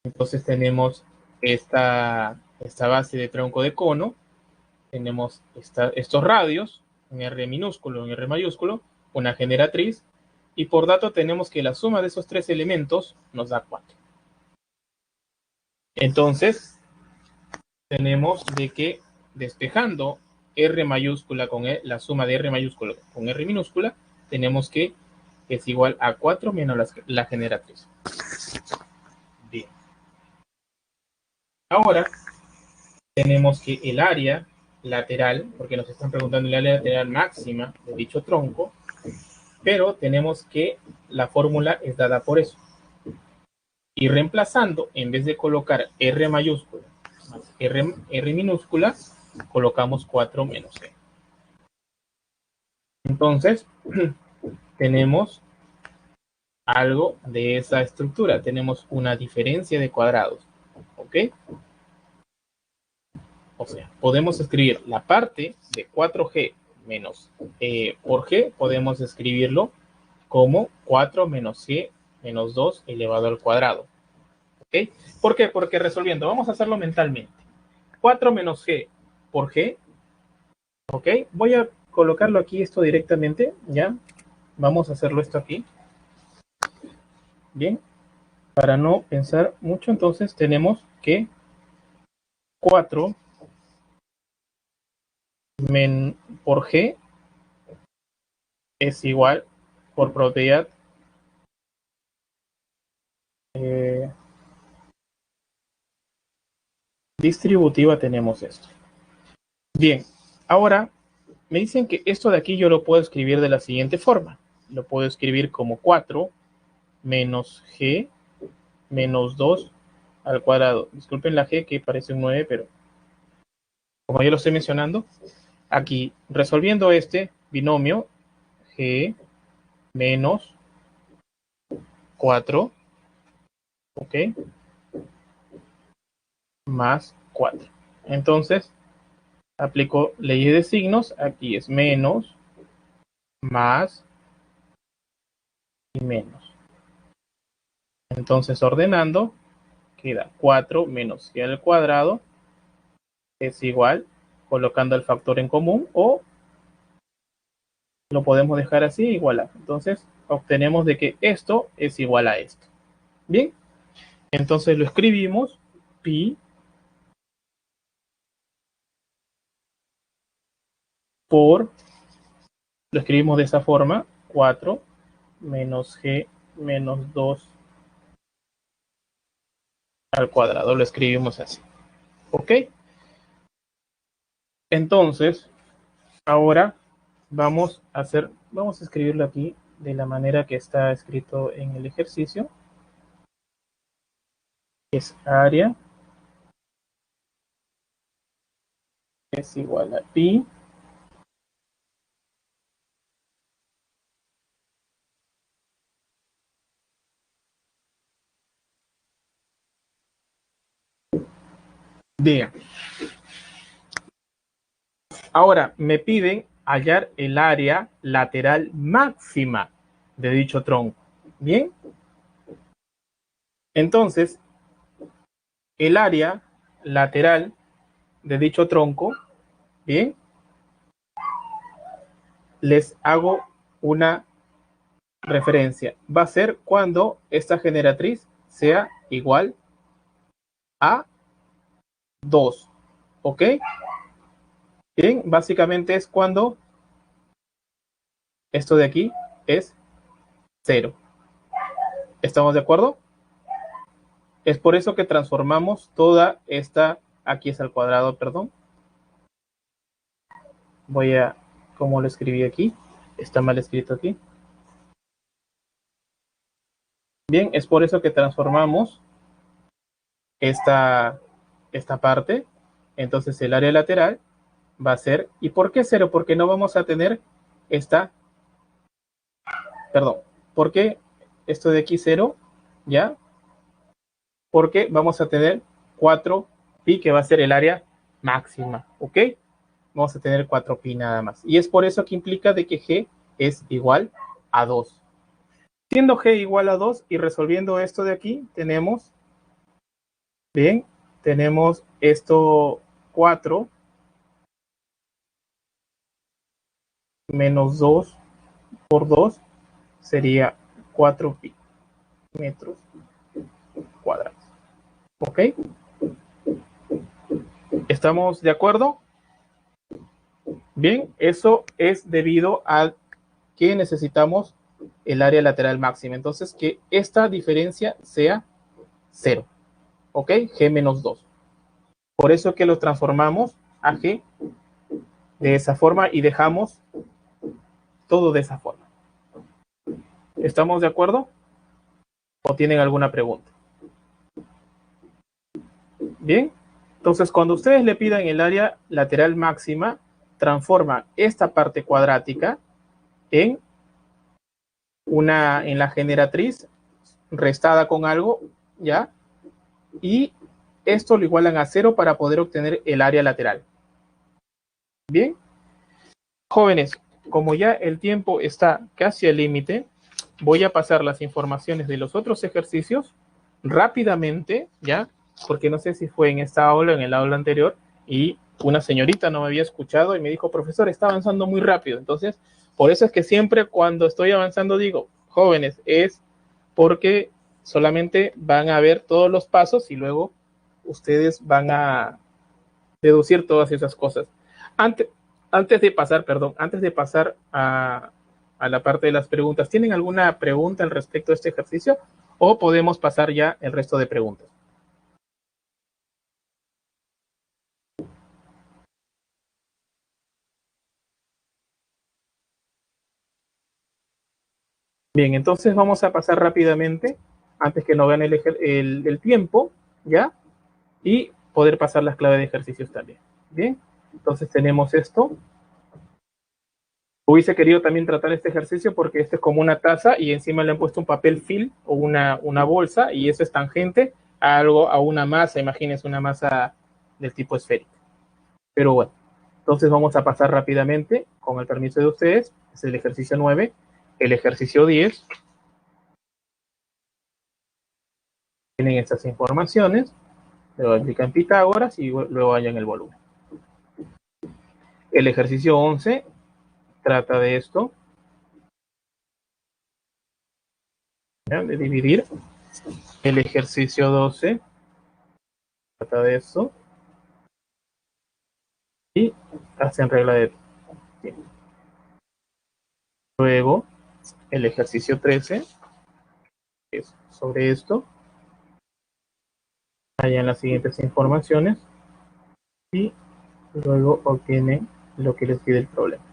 Entonces tenemos esta base de tronco de cono, tenemos estos radios, en R minúsculo, en R mayúsculo, una generatriz, y por dato tenemos que la suma de esos tres elementos nos da 4. Entonces, tenemos de que despejando R mayúscula con E, la suma de R mayúscula con R minúscula, tenemos que es igual a 4 menos la generatriz. Bien. Ahora tenemos que el área lateral, porque nos están preguntando el área lateral máxima de dicho tronco, pero tenemos que la fórmula es dada por eso. Y reemplazando, en vez de colocar R mayúscula más R minúscula, colocamos 4 menos E. Entonces, tenemos algo de esa estructura. Tenemos una diferencia de cuadrados. ¿Ok? O sea, podemos escribir la parte de 4G menos por G, podemos escribirlo como 4 menos G menos 2 elevado al cuadrado. ¿Ok? ¿Por qué? Porque resolviendo, vamos a hacerlo mentalmente. 4 menos G por G. ¿Ok? Voy a colocarlo aquí esto directamente, ¿ya? Vamos a hacerlo esto aquí. Bien. Para no pensar mucho, entonces tenemos que 4 por G es igual, por propiedad, distributiva tenemos esto. Bien, ahora me dicen que esto de aquí yo lo puedo escribir de la siguiente forma. Lo puedo escribir como 4 menos G menos 2 al cuadrado. Disculpen la G que parece un 9, pero como yo lo estoy mencionando, aquí resolviendo este binomio, G menos 4, ¿ok? Más 4. Entonces, aplico leyes de signos. Aquí es menos, más y menos. Entonces, ordenando, queda 4 menos g al cuadrado es igual, colocando el factor en común, o lo podemos dejar así, igual a. Entonces, obtenemos de que esto es igual a esto. Bien, entonces lo escribimos, pi por, lo escribimos de esa forma, 4 menos g menos 2 al cuadrado, lo escribimos así. ¿Ok? Entonces, ahora vamos a escribirlo aquí de la manera que está escrito en el ejercicio. Es área es igual a pi de. Ahora me piden hallar el área lateral máxima de dicho tronco. Bien, entonces el área lateral de dicho tronco, bien, les hago una referencia. Va a ser cuando esta generatriz sea igual a 2. ¿Ok? Bien, básicamente es cuando esto de aquí es 0. ¿Estamos de acuerdo? Es por eso que transformamos toda esta, aquí es al cuadrado, perdón. Voy a, como lo escribí aquí, está mal escrito aquí. Bien, es por eso que transformamos esta parte. Entonces el área lateral va a ser, ¿y por qué 0? Porque no vamos a tener esta, perdón, ¿por qué esto de aquí 0? ¿Ya? Porque vamos a tener 4 pi, que va a ser el área máxima, ¿ok? Vamos a tener 4 pi nada más. Y es por eso que implica de que g es igual a 2. Siendo g igual a 2 y resolviendo esto de aquí, tenemos, bien, tenemos esto 4 menos 2 por 2 sería 4 pi metros cuadrados. ¿Ok? ¿Estamos de acuerdo? Bien, eso es debido a que necesitamos el área lateral máxima. Entonces, que esta diferencia sea 0. ¿Ok? G menos 2. Por eso que lo transformamos a G de esa forma y dejamos todo de esa forma. ¿Estamos de acuerdo? ¿O tienen alguna pregunta? Bien, entonces cuando ustedes le pidan el área lateral máxima, transforma esta parte cuadrática en la generatriz restada con algo, ¿ya? Y esto lo igualan a 0 para poder obtener el área lateral. Bien, jóvenes, como ya el tiempo está casi al límite, voy a pasar las informaciones de los otros ejercicios rápidamente, ¿ya? Porque no sé si fue en esta aula o en el aula anterior, y una señorita no me había escuchado y me dijo, profesor, está avanzando muy rápido. Entonces, por eso es que siempre cuando estoy avanzando digo, jóvenes, es porque solamente van a ver todos los pasos y luego ustedes van a deducir todas esas cosas. Antes de pasar a la parte de las preguntas, ¿tienen alguna pregunta al respecto de este ejercicio? ¿O podemos pasar ya el resto de preguntas? Bien, entonces vamos a pasar rápidamente, antes que no vean el tiempo, ¿ya? Y poder pasar las claves de ejercicios también. Bien, entonces tenemos esto. Hubiese querido también tratar este ejercicio porque este es como una taza y encima le han puesto un papel film o una bolsa y eso es tangente a una masa, imagínense una masa del tipo esférico. Pero bueno, entonces vamos a pasar rápidamente, con el permiso de ustedes, es el ejercicio 9, el ejercicio 10. Tienen estas informaciones, luego aplican Pitágoras y luego hallan el volumen. El ejercicio 11 trata de esto, ¿ya? De dividir. El ejercicio 12 trata de esto y hacen regla de tiempo. Luego, el ejercicio 13 es sobre esto. Hallan las siguientes informaciones y luego obtienen lo que les pide el problema.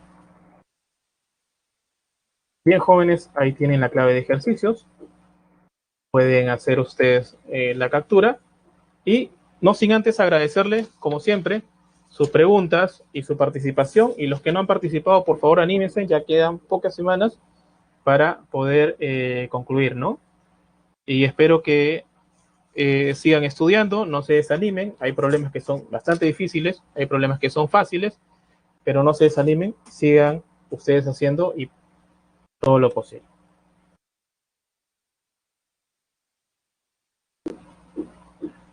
Bien, jóvenes, ahí tienen la clave de ejercicios. Pueden hacer ustedes la captura y no sin antes agradecerles, como siempre, sus preguntas y su participación. Y los que no han participado, por favor, anímense, ya quedan pocas semanas para poder concluir, ¿no? Y espero que sigan estudiando, no se desanimen. Hay problemas que son bastante difíciles, hay problemas que son fáciles, pero no se desanimen, sigan ustedes haciendo y todo lo posible.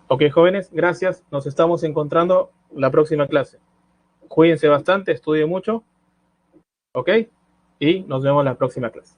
Ok, jóvenes, gracias. Nos estamos encontrando la próxima clase. Cuídense bastante, estudien mucho. Ok, y nos vemos en la próxima clase.